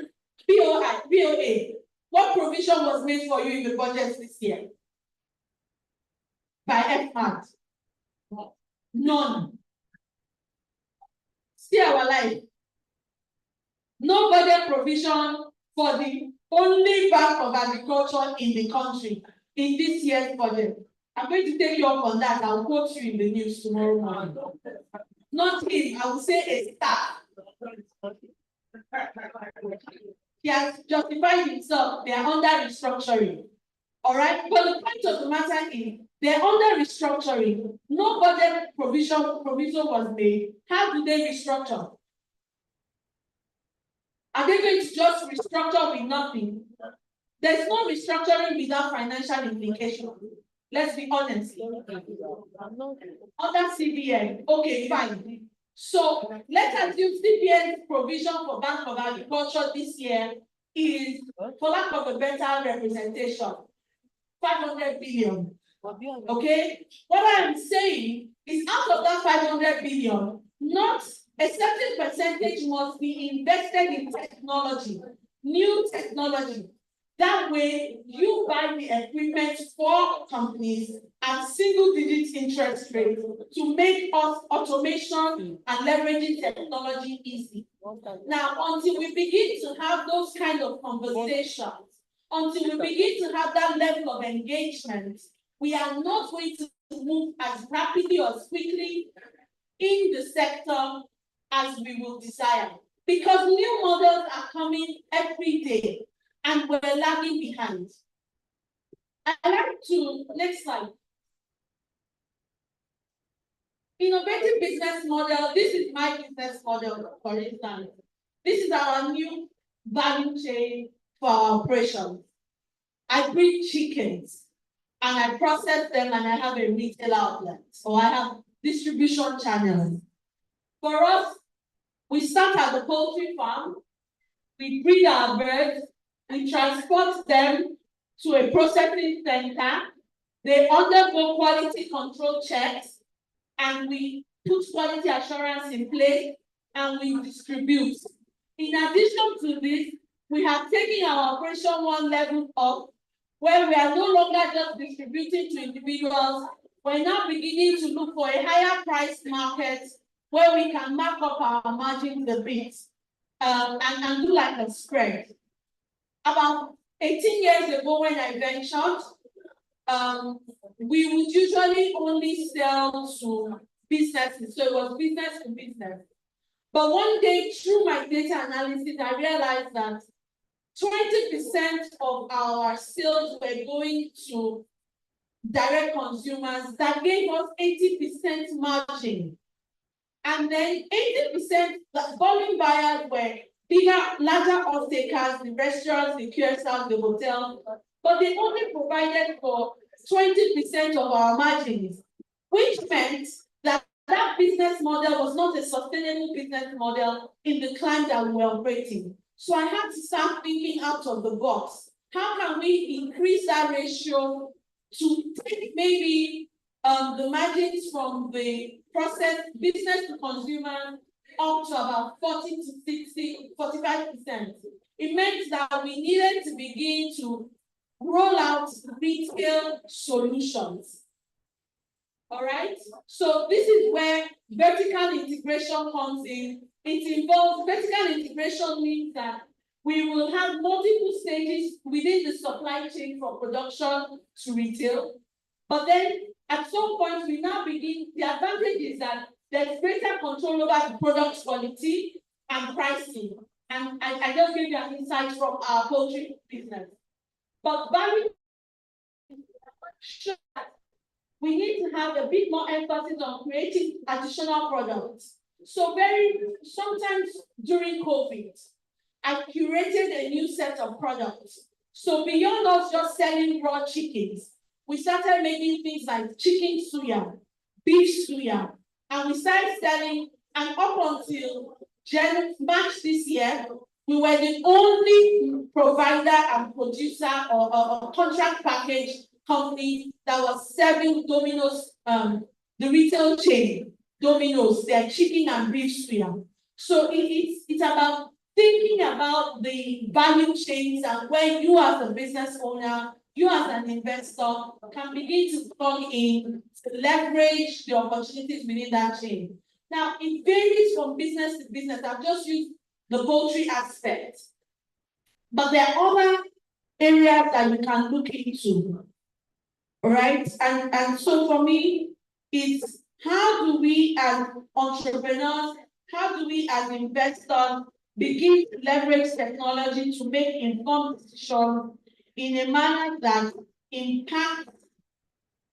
BOA, what provision was made for you in the budget this year? By FMAT? None. See our life. No budget provision for the only Bank of Agriculture in the country in this year's budget. I'm going to take you up on that. I'll quote you in the news tomorrow morning. Not him, I will say a staff. He has justified himself, they are under restructuring. All right, but the point of the matter is, they're under restructuring. No budget provision was made. How do they restructure? Are they going to just restructure with nothing? There's no restructuring without financial implication. Let's be honest. Under CBN, okay, fine. So let's assume CBN's provision for Bank of Agriculture this year is, for lack of a better representation, 500 billion. Okay, what I'm saying is, out of that 500 billion, not a certain percentage must be invested in technology, new technology. That way, you buy the equipment for companies at single-digit interest rate to make us automation and leveraging technology easy. Now, until we begin to have those kind of conversations, until we begin to have that level of engagement, we are not going to move as rapidly or as quickly in the sector as we will desire. Because new models are coming every day and we're lagging behind. I'd like to, next slide. Innovative business model, this is my business model, for instance. This is our new value chain for our operations. I breed chickens and I process them and I have a retail outlet. So I have distribution channels. For us, we start at the poultry farm, we breed our birds, we transport them to a processing center, they undergo quality control checks, and we put quality assurance in place and we distribute. In addition to this, we have taken our operation one level up, where we are no longer just distributing to individuals. We're now beginning to look for a higher price market where we can mark up our margins a bit and do like a spread. About 18 years ago when I ventured, we would usually only sell to businesses, so it was business to business. But one day, through my data analysis, I realized that 20% of our sales were going to direct consumers that gave us 80% margin. And then 80% volume buyers were bigger, larger off-takers, the restaurants, the QSRs, the hotels, but they only provided for 20% of our margins, which meant that that business model was not a sustainable business model in the climate that we were operating. So I had to start thinking out of the box. How can we increase that ratio to take maybe the margins from the process business to consumer up to about 40 to 60, 45%. It meant that we needed to begin to roll out retail solutions. All right, so this is where vertical integration comes in. It involves vertical integration means that we will have multiple stages within the supply chain from production to retail. But then at some point we now begin, the advantage is that there's greater control over the product quality and pricing. And I just gave you an insight from our poultry business. But value, we need to have a bit more emphasis on creating additional products. So sometimes during COVID, I curated a new set of products. So beyond us just selling raw chickens, we started making things like chicken suya, beef suya, and we started selling, and up until March this year, we were the only provider and producer or contract package company that was serving Domino's, the retail chain, Domino's, their chicken and beef suya. So it's about thinking about the value chains and where you as a business owner, you as an investor can begin to plug in, to leverage the opportunities within that chain. Now, it varies from business to business. I've just used the poultry aspect. But there are other areas that you can look into. All right, and so for me, it's how do we as entrepreneurs, how do we as investors begin to leverage technology to make informed decisions in a manner that impacts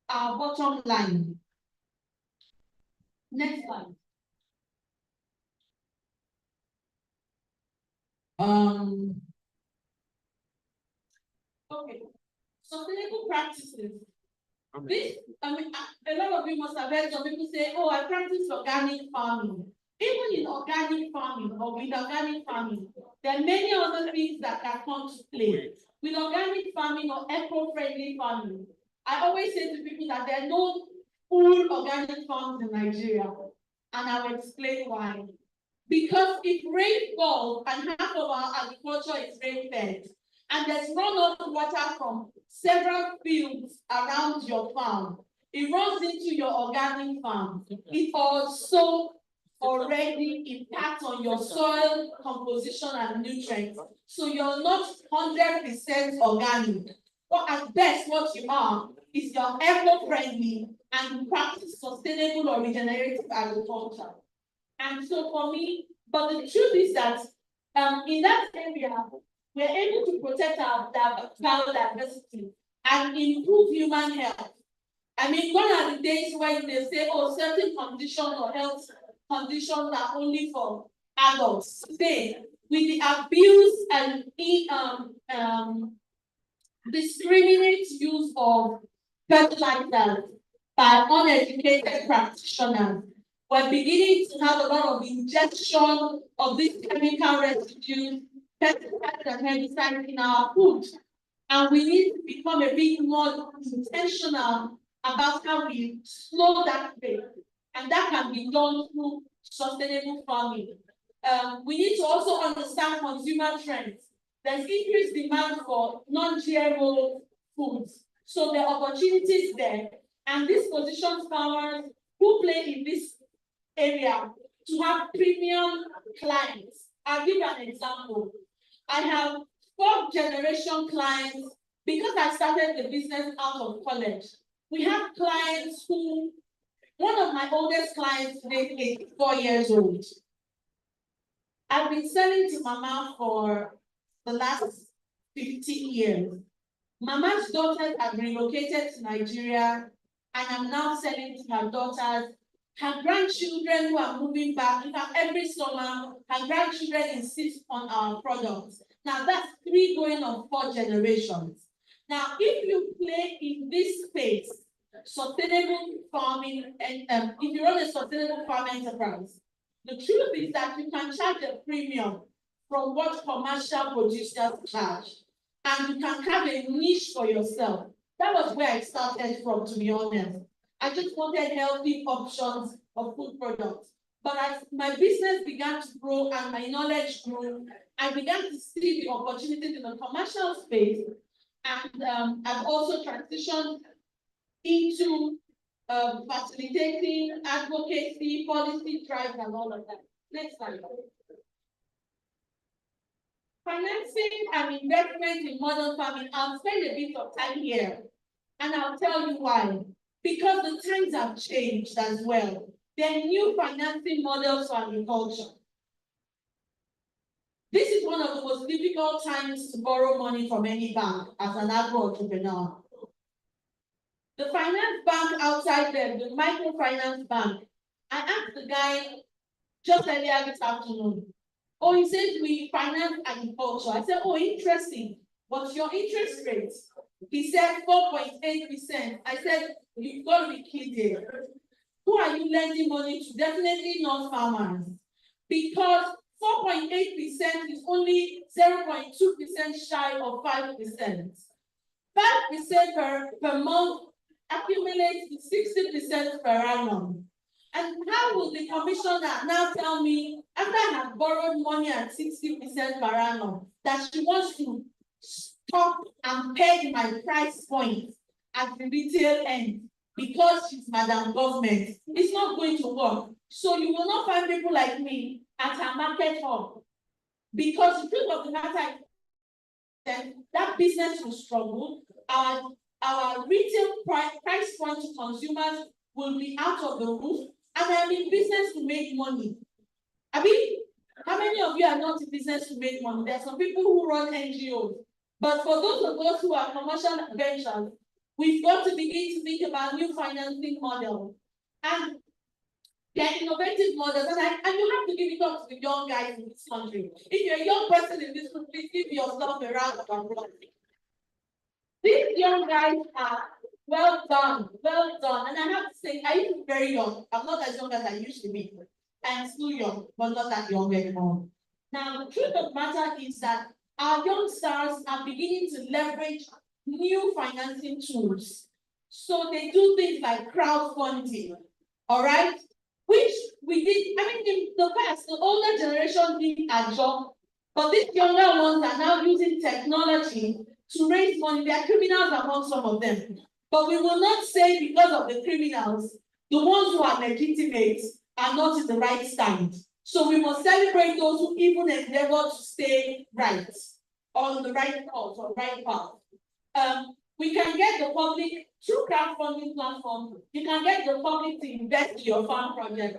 our bottom line. Next slide. Okay, sustainable practices. This, a lot of you must have heard some people say, oh, I practice organic farming. Even in organic farming or with organic farming, there are many other things that can come to play. With organic farming or eco-friendly farming, I always say to people that there are no full organic farms in Nigeria, and I'll explain why. Because if rain falls and half of our agriculture is rain-fed, and there's runoff water from several fields around your farm, it runs into your organic farm. It also already impacts on your soil composition and nutrients. So you're not 100% organic. But at best, what you are is you're eco-friendly and you practice sustainable or regenerative agriculture. And so for me, but the truth is that in that area, we're able to protect our biodiversity and improve human health. I mean, gone are the days when they say, oh, certain conditions or health conditions are only for adults. Today, with the abuse and discriminate use of fertilizers by uneducated practitioners, we're beginning to have a lot of injection of these chemical residues, pesticides and herbicides in our food. And we need to become a bit more intentional about how we slow that rate. And that can be done through sustainable farming. We need to also understand consumer trends. There's increased demand for non-GMO foods. So there are opportunities there. And this positions farmers who play in this area to have premium clients. I'll give you an example. I have 4th generation clients because I started the business out of college. We have clients who, one of my oldest clients today is 4 years old. I've been selling to Mama for the last 15 years. Mama's daughters have relocated to Nigeria, and I'm now selling to her daughters. Her grandchildren who are moving back, in fact, every summer, her grandchildren insist on our products. Now that's 3 going on 4 generations. Now, if you play in this space, sustainable farming, and if you run a sustainable farm enterprise, the truth is that you can charge a premium from what commercial producers charge, and you can have a niche for yourself. That was where I started from, to be honest. I just wanted healthy options of food products. But as my business began to grow and my knowledge grew, I began to see the opportunities in the commercial space. And I've also transitioned into facilitating advocacy, policy drives, and all of that. Next slide. Financing and investment in modern farming. I'll spend a bit of time here, and I'll tell you why. Because the times have changed as well. There are new financing models for agriculture. This is one of the most difficult times to borrow money from any bank as an agro-entrepreneur. The finance bank outside there, the microfinance bank, I asked the guy just earlier this afternoon. Oh, he said we finance agriculture. I said, oh, interesting. What's your interest rate? He said 4.8%. I said, you've got to be kidding. Who are you lending money to? Definitely not farmers. Because 4.8% is only 0.2% shy of 5%. 5% per month accumulates to 60% per annum. And how will the commissioner now tell me, after I have borrowed money at 60% per annum, that she wants to stop and peg my price point at the retail end because she's Madam Government? It's not going to work. So you will not find people like me at her market hub. Because the truth of the matter then that business will struggle. Our retail price point to consumers will be out of the roof, and I'm in business to make money. I mean, how many of you are not in business to make money? There are some people who run NGOs. But for those of us who are commercial ventures, we've got to begin to think about new financing models. And there are innovative models, and you have to give it up to the young guys in this country. If you're a young person in this country, please give yourself a round of applause. These young guys are well done, and I have to say, I used to be very young. I'm not as young as I used to be. I'm still young, but not that young anymore. Now, the truth of the matter is that our young stars are beginning to leverage new financing tools. So they do things like crowdfunding, all right? Which we did, I mean, in the past, the older generation did a job, but these younger ones are now using technology to raise money. There are criminals among some of them. But we will not say because of the criminals, the ones who are legitimate are not in the right stand. So we must celebrate those who even endeavor to stay right, on the right course or right path. We can get the public through crowdfunding platform. You can get the public to invest in your farm project.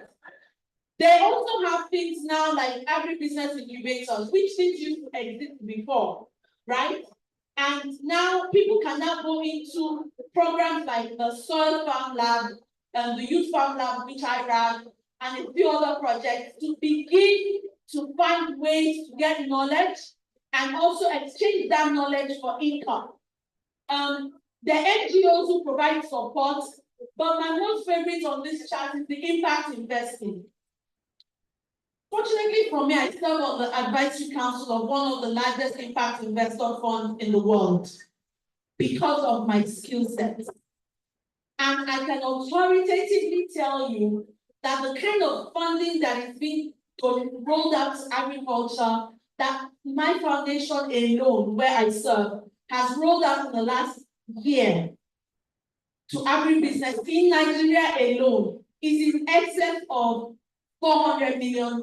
They also have things now like agribusiness incubators, which didn't used to exist before, right? And now people can now go into programs like the Soil Farm Lab, the Youth Farm Lab, which I ran, and a few other projects to begin to find ways to get knowledge and also exchange that knowledge for income. The NGOs who provide support, but my most favorite on this chart is the impact investing. Fortunately for me, I serve on the advisory council of one of the largest impact investor funds in the world because of my skill set. And I can authoritatively tell you that the kind of funding that is being rolled out to agriculture, that my foundation alone, where I serve, has rolled out in the last year to agribusiness in Nigeria alone is in excess of $400 million.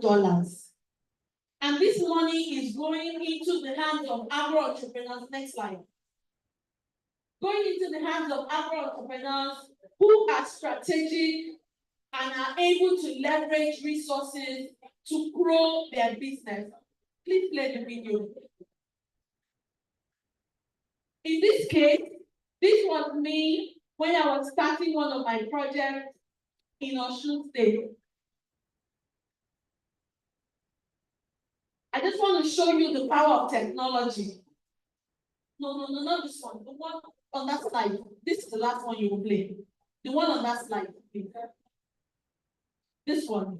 And this money is going into the hands of agro entrepreneurs. Next slide. Going into the hands of agro entrepreneurs who are strategic and are able to leverage resources to grow their business. Please play the video. In this case, this was me when I was starting one of my projects in Osun State. I just want to show you the power of technology. No, not this one. The one on that slide. This is the last one you will play. The one on that slide, please. This one.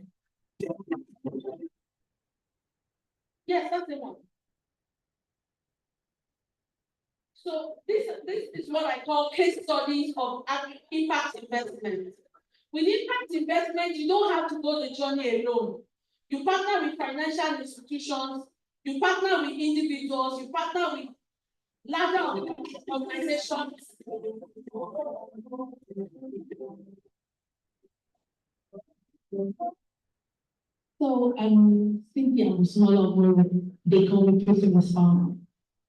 Yes, that's the one. So this is what I call case studies of impact investment. With impact investment, you don't have to go the journey alone. You partner with financial institutions, you partner with individuals, you partner with larger organizations. So I'm Cynthia, I'm smaller of they call me Christmas Farmer.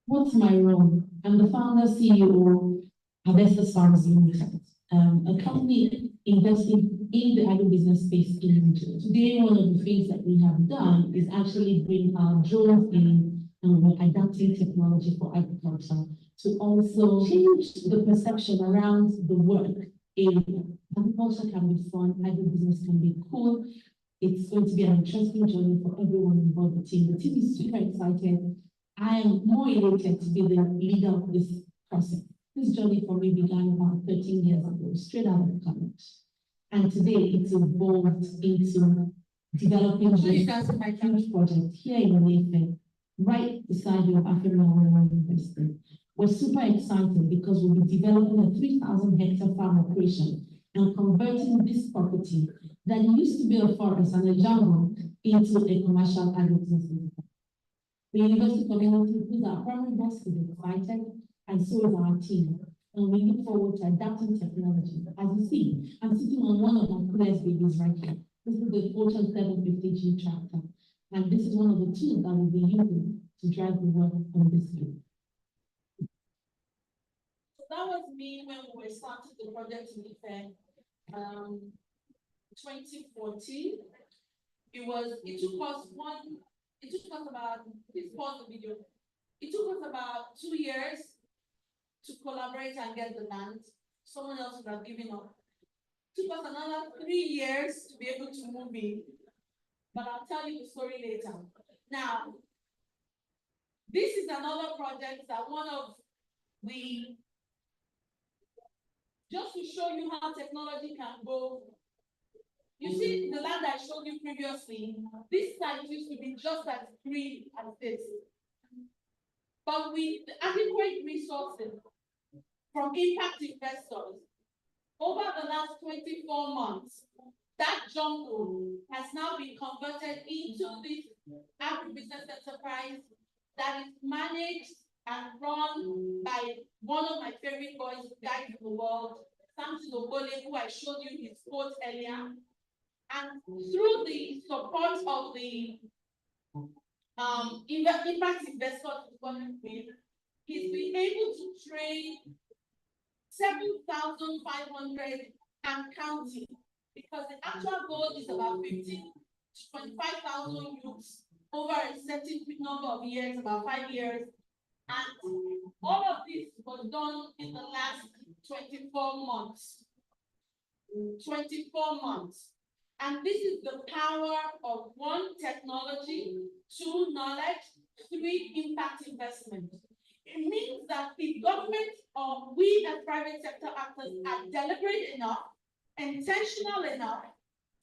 What's my role? I'm the founder, CEO of Harvesters Farms Limited, a company investing in the agribusiness space in Nigeria. Today, one of the things that we have done is actually bring our drones in and adapting technology for agriculture to also change the perception around the work area. Agriculture can be fun, agribusiness can be cool. It's going to be an interesting journey for everyone involved in the team. The team is super excited. I am more elated to be the leader of this process. This journey for me began about 13 years ago, straight out of college. And today it's evolved into developing this huge project here in Ife, right beside your African University. We're super excited because we'll be developing a 3,000 hectare farm operation and converting this property that used to be a forest and a jungle into a commercial agribusiness. The university community, who's our primary boss, is excited, and so is our team. And we look forward to adapting technology. As you see, I'm sitting on one of our coolest babies right here. This is the Fortune 750G tractor. And this is one of the tools that we'll be using to drive the work on this field. that was me when we were starting the project in Ife, 2014. It took us about, please pause the video. It took us about 2 years to collaborate and get the land. Someone else would have given up. It took us another 3 years to be able to move in, but I'll tell you the story later. Now, this is another project that just to show you how technology can go. You see the land I showed you previously, this site used to be just as green as this. But with the adequate resources from impact investors, over the last 24 months, that jungle has now been converted into this agribusiness enterprise that is managed and run by one of my favorite guys in the world, Samson Obole, who I showed you his quote earlier. And through the support of the impact investors he's been able to train 7,500 and counting, because the actual goal is about 15 to 25,000 youths over a certain number of years, about 5 years. And all of this was done in the last 24 months. 24 months. And this is the power of 1, technology, 2, knowledge, 3, impact investment. It means that if government or we as private sector actors are deliberate enough, intentional enough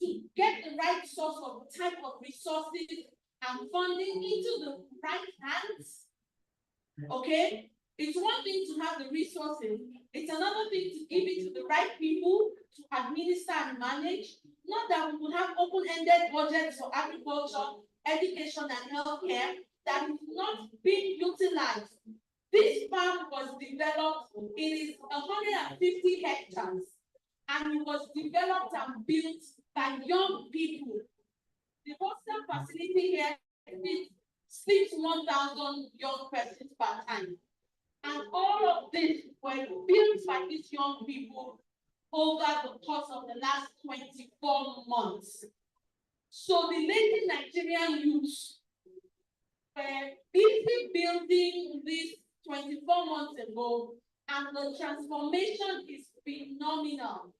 to get the right source of type of resources and funding into the right hands, okay? It's one thing to have the resources, it's another thing to give it to the right people to administer and manage. Not that we would have open-ended budgets for agriculture, education, and healthcare that is not being utilized. This farm was developed, it is 150 hectares, and it was developed and built by young people. The hostel facility here sleeps 1,000 young persons per time. And all of this were built by these young people over the course of the last 24 months. So the lazy Nigerian youths were busy building this 24 months ago, and the transformation is phenomenal.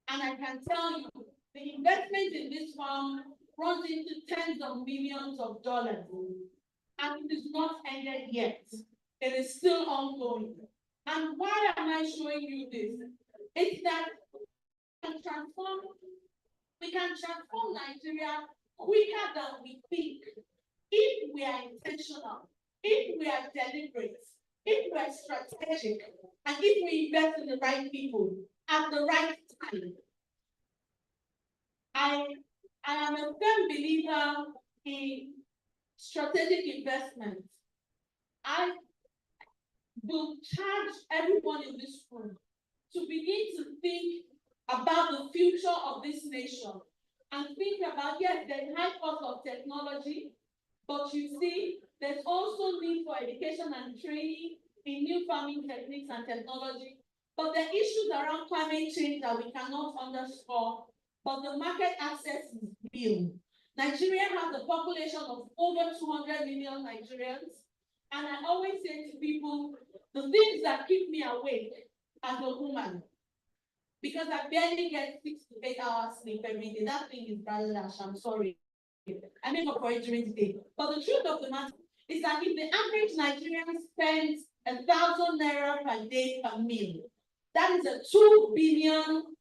And I can tell you, the investment in this farm runs into tens of millions of dollars, and it is not ended yet. It is still ongoing. And why am I showing you this? It's that we can transform Nigeria quicker than we think if we are intentional, if we are deliberate, if we are strategic, and if we invest in the right people at the right time. I am a firm believer in strategic investment. I will charge everyone in this room to begin to think about the future of this nation and think about, yes, there's high cost of technology, but you see, there's also need for education and training in new farming techniques and technology. But there are issues around climate change that we cannot underscore, but the market access is real. Nigeria has a population of over 200 million Nigerians. And I always say to people, the things that keep me awake as a woman, because I barely get 6 to 8 hours sleep every day. That thing is bad, I'm sorry. I make up for it during the day. But the truth of the matter is that if the average Nigerian spends 1,000 naira per day per meal, that is a 2 billion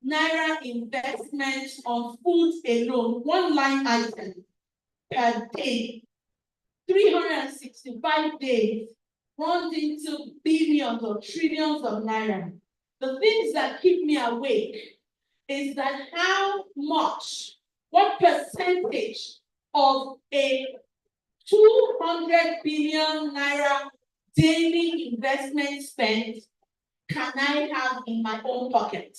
naira investment on food alone, one line item per day, 365 days, runs into billions or trillions of naira. The things that keep me awake is that what percentage of a 200 billion naira daily investment spent can I have in my own pocket?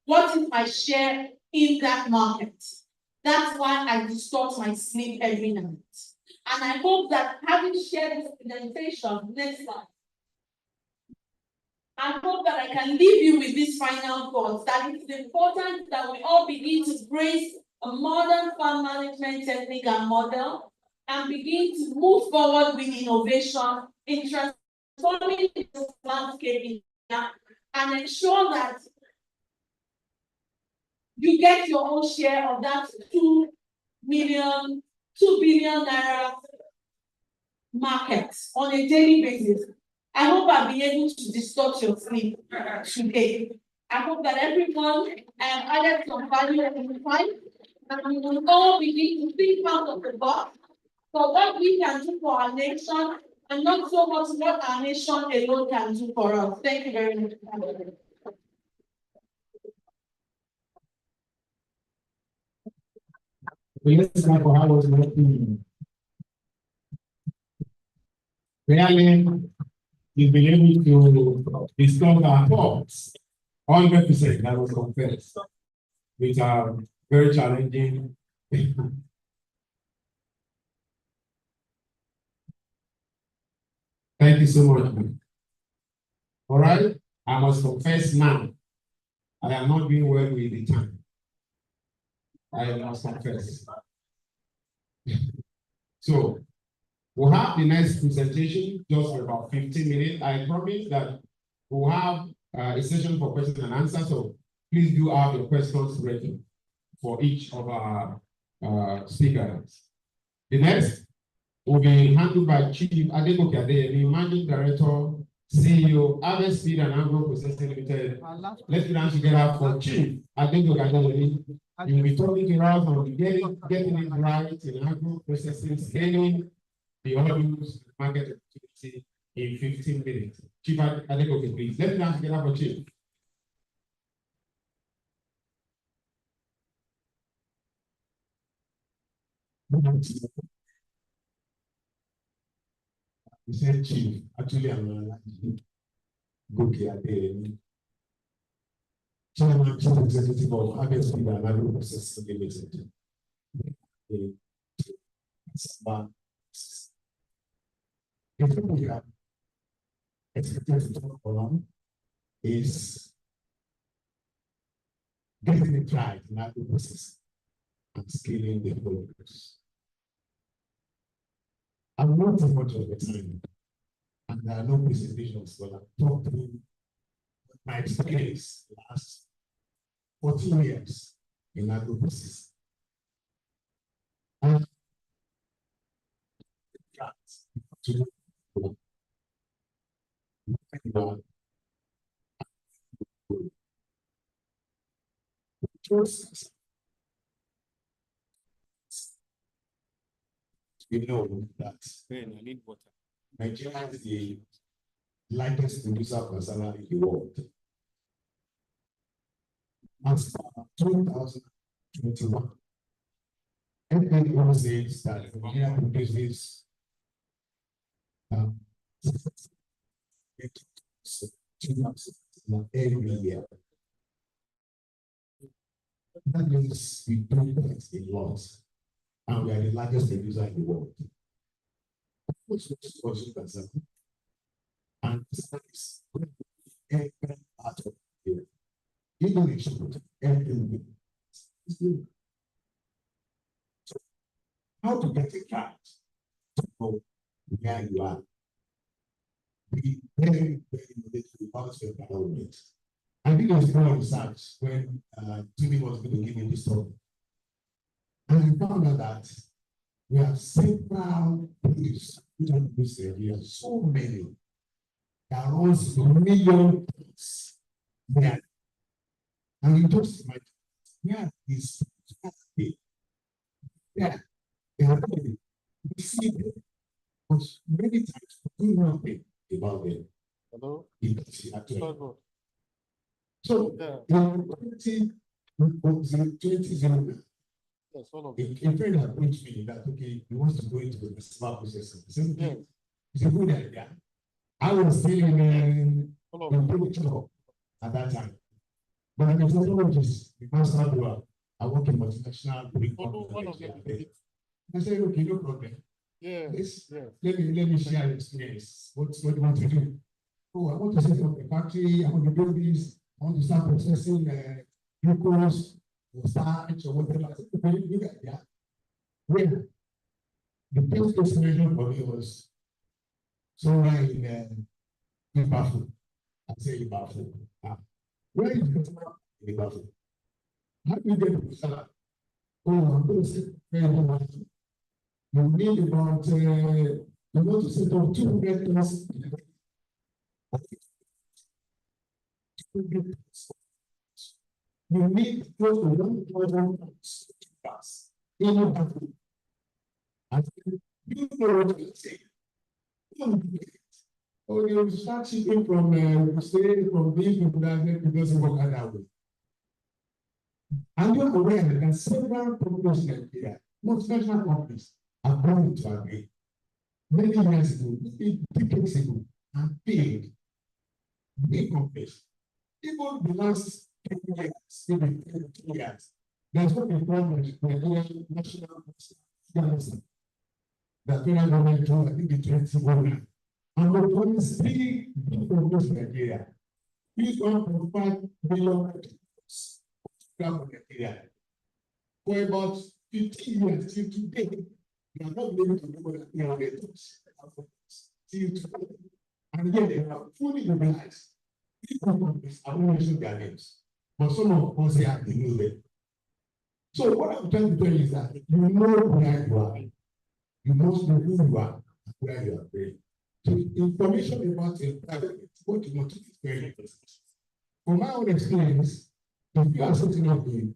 What is my share in that market? That's why I distort my sleep every night. And I hope that having shared this presentation, next slide, I hope that I can leave you with this final thought, that it is important that we all begin to embrace a modern farm management technique and model and begin to move forward with innovation in transforming the landscape in India and ensure that you get your own share of that 2 billion naira market on a daily basis. I hope I've been able to distort your sleep today. I hope that everyone added some value in the time, and we will all begin to think out of the box for what we can do for our nation, and not so much what our nation alone can do for us. Thank you very much. Yes, for how was my opinion. Really, you've been able to discuss our thoughts 100%, that was confessed, which are very challenging. Thank you so much. All right, I must confess now, I am not doing well with the time. I must confess. So, we'll have the next presentation just for about 15 minutes. I promise that we'll have a session for questions and answers. So please do have your questions ready for each of our speakers. The next will be handled by Chief Agric, the Managing Director, CEO, Harvest Feed and Agro Processing Limited. Let's put down together for Chief Agric. You will be talking to us on getting it right in agro processing, scaling the audience market opportunity in 15 minutes. Chief Agric, please. Let's put down together for Chief. He said, Chief, actually, I'm Chairman, Chief Executive of Harvest Feed and Agro Processing Limited. The thing we are expected to talk about is getting it right in agro processing and scaling the progress. I will not take much of the time, and there are no presentations, but I'll talk through my experience last 14 years in agro processing. And we know that I need water. Nigeria is the largest producer of cassava in the world. As for 2021, FAO says that Nigeria produces every year. That means we don't get a loss, and we are the largest producer in the world. And this is every part of the year. Even if you everything. So, how to get it right to know where you are? Be very, very little about your environment. I think there's more research when Jimmy was going to give me this talk. And we found out that we have several producers, we have so many. There are also million things there. And you just imagine, where is yeah, they are really, we see them, but many times we do not think about them. Hello? Actually. So, in 2020, a friend approached me that, okay, he wants to go into the festival processing. He said, okay, it's a good idea. I was still in at that time. But I'm a technologist, the master doer. I work in multinational. I said, okay, no problem. Yeah. Let me share your experience. What do you want to do? oh, I want to set up a factory, I want to do this, I want to start processing glucose or starch or whatever. I said, okay, look at that. Where the best destination for me was somewhere in Bafu. I say in Bafu. Where is the in Bafu? How do you get the salad? Oh, I'm going to say very much. You need about you want to set up 200 tons. You need close to 1,000 tons in a Bafu. I said, you know what I'm saying. Oh, you start shipping from from being from that because you work that way. And you're aware that several companies in Nigeria, multinational companies, have gone into Agric many years ago, maybe decades ago, and paid big companies. Even the last 10 years, even 10 years, there's what we call the Nigerian National Council. The federal government told, I think, in 2019. And the police big companies in Nigeria use 1.5 billion for Nigeria. For about 15 years till today, they are not able to do what they are till today. And yet they are fully mobilized. These companies, I won't mention their names, but some of us here they know them. So what I'm trying to tell you is that you know where you are. You must know who you are and where you are going. So information about your private, what you want to do is very important. From my own experience, if you are setting up the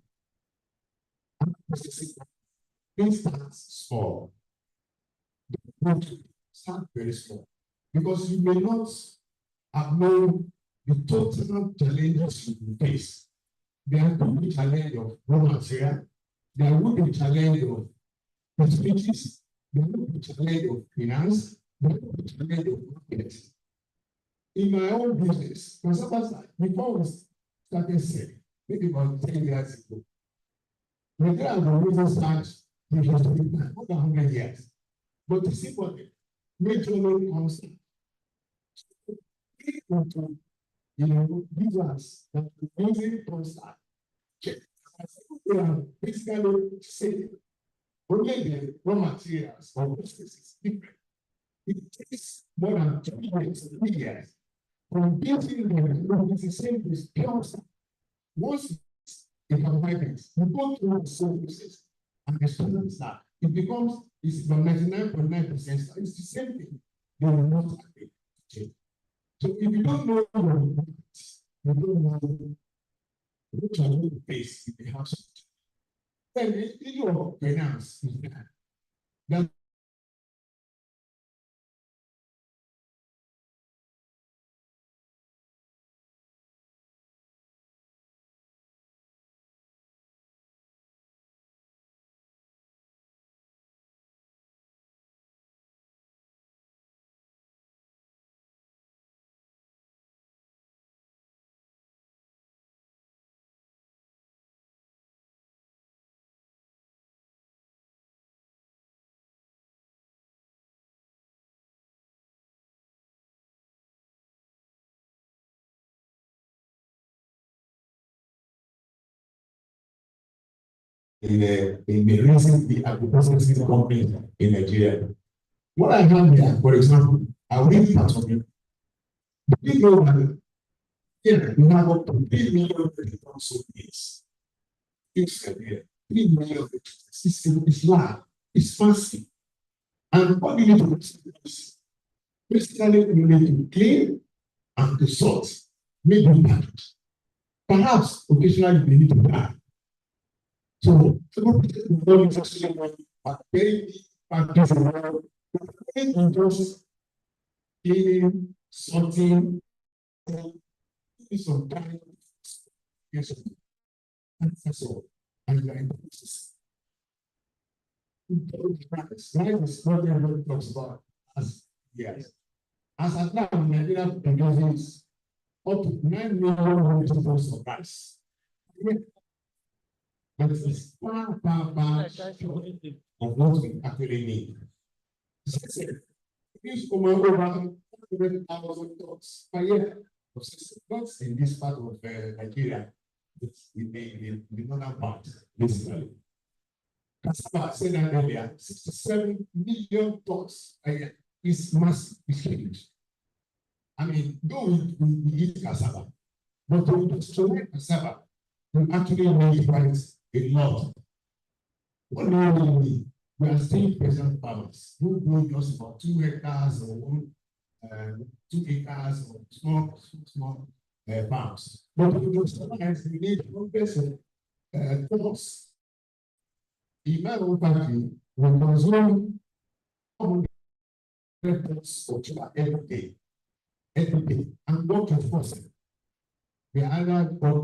things start small. Start very small. Because you may not have known the total challenges you will face. There will be challenge of raw material, there will be challenge of facilities, there will be challenge of finance, there will be challenge of market. In my own business, before we started selling, maybe about 10 years ago, Nigeria has been using starch more than 100 years. But you see what majorly comes into, users that using constant. They are basically saying only the raw materials or processes different. It takes more than 2 years, 3 years from building them. It's the same as pure stuff. Once it carbohydrates, you go through the same process and the standard stuff. It becomes, it's from 99.9%. It's the same thing. They will not agree to change. So if you don't know, you don't know which are the face in the house. Then the issue of finance is that in the recent agricultural companies in Nigeria. What I have here, for example, I will read part of it. You know that here we have up to 3 million tons of this. It's 3 million. It's large, it's fancy. And what you need to do is basically you need to clean and to sort, maybe package. Perhaps occasionally you need to buy. So some people don't necessarily want a very big factories around, but just cleaning, sorting, some time, yes, and that's all. And you're in the process. Right is what everybody talks about as yes. As at now, Nigeria produces up to 9 million tons of rice. But it is far short of what we actually need. Use over 100,000 tons per year of system. Not in this part of Nigeria, it's in the northern part, basically. Cassava, I said that earlier, 67 million tons a year is massive, it's huge. I mean, though we eat cassava, but to industrialize cassava, we actually need quite a lot. What do we need? We are still peasant farmers who grow just about 2 hectares or 2 acres or small farms. But to industrialize, we need hundreds of tons. In my own country, we consume 100 tons of sugar every day, and what to force it. We are either on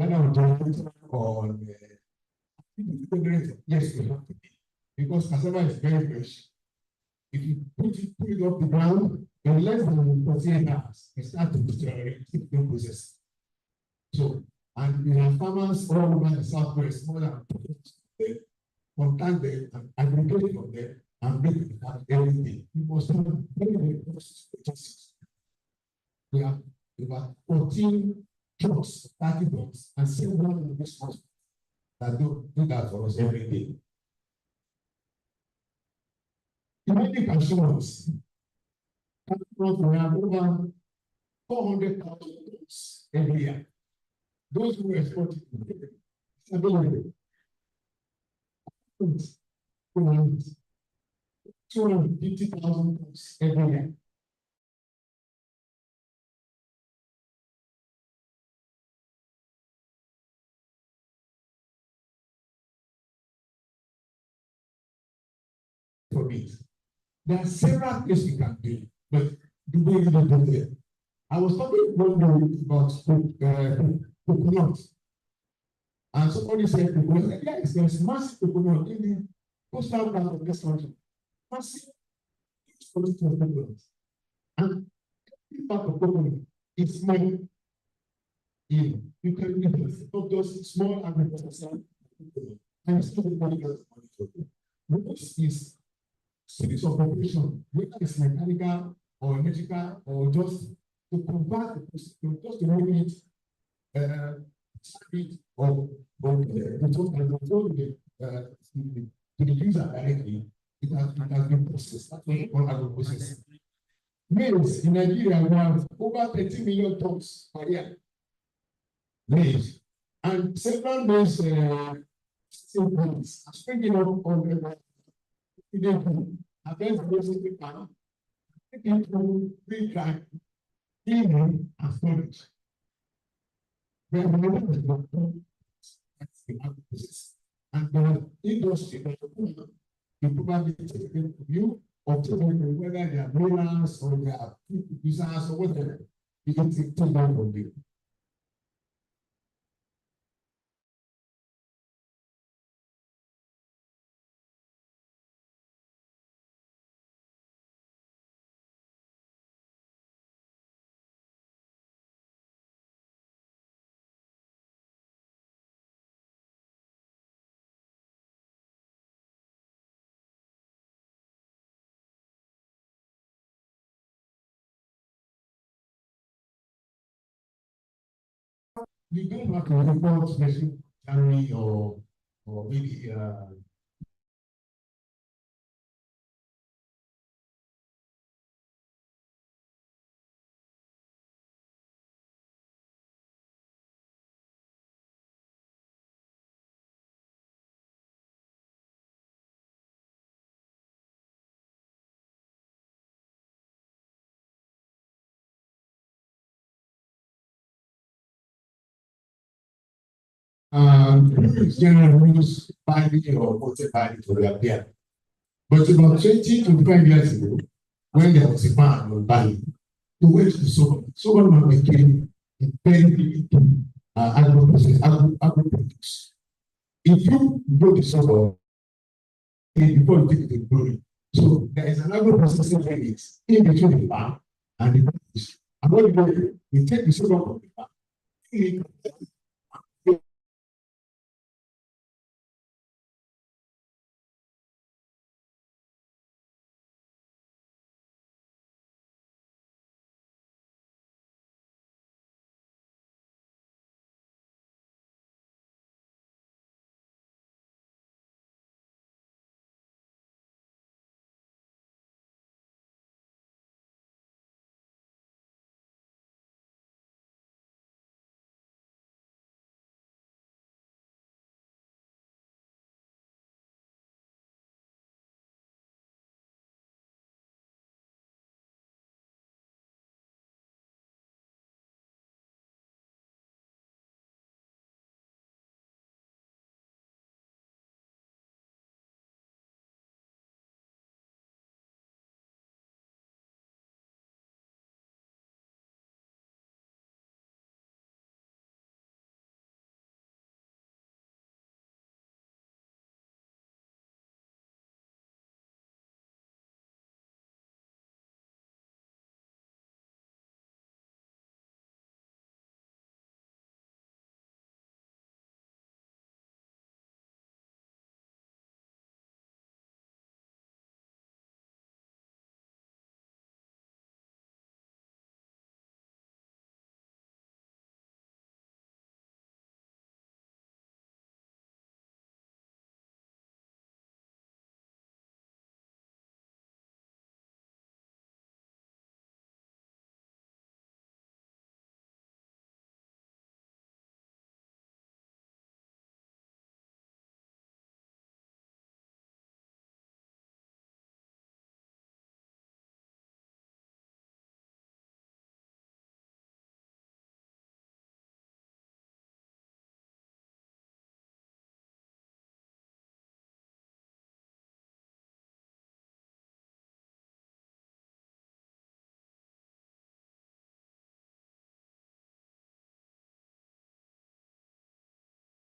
yes, we have to be, because cassava is very fresh. If you put it off the ground in less than 48 hours, it starts to deteriorate, the process. So, and we have farmers all over the southwest, more than contact them and aggregate from them and make it happen every day. We must have very processes. We have about 14 trucks, 30 trucks, and 700 of these trucks that do that for us every day. Imagine consumers. We have over 400,000 tons every year. Those who export it, it's available. 250,000 tons every year. For it. There are several things we can do, but the way we do it. I was talking about coconut. And somebody said, yes, there's massive coconut in the coastal part of this country. Massive quantity of coconut. And this part of coconut is small. You can get not just small agricultural coconut. And it's not everybody gets money for it. This is series of operation, whether it's mechanical or electrical or just to convert the just to make it or to the user directly. It has been processed. That's what we call agro-processing. Maize in Nigeria, we have over 30 million tons per year. Maize. And several maize plants are springing up on basically taking to free time, cleaning and storage. And the industry you probably taking view of whether they are millers or they are users or whatever. You can take them from you. You don't have to report special January or maybe generally use binary or multi-binary to reappear. But about 20 to 25 years ago, when there was a ban on binary, to went to someone became a very big agro-produce. If you go to someone before you take it to glory, so there is an agro-processing unit in between the farm and the produce. And what you do, you take the sugar from the farm,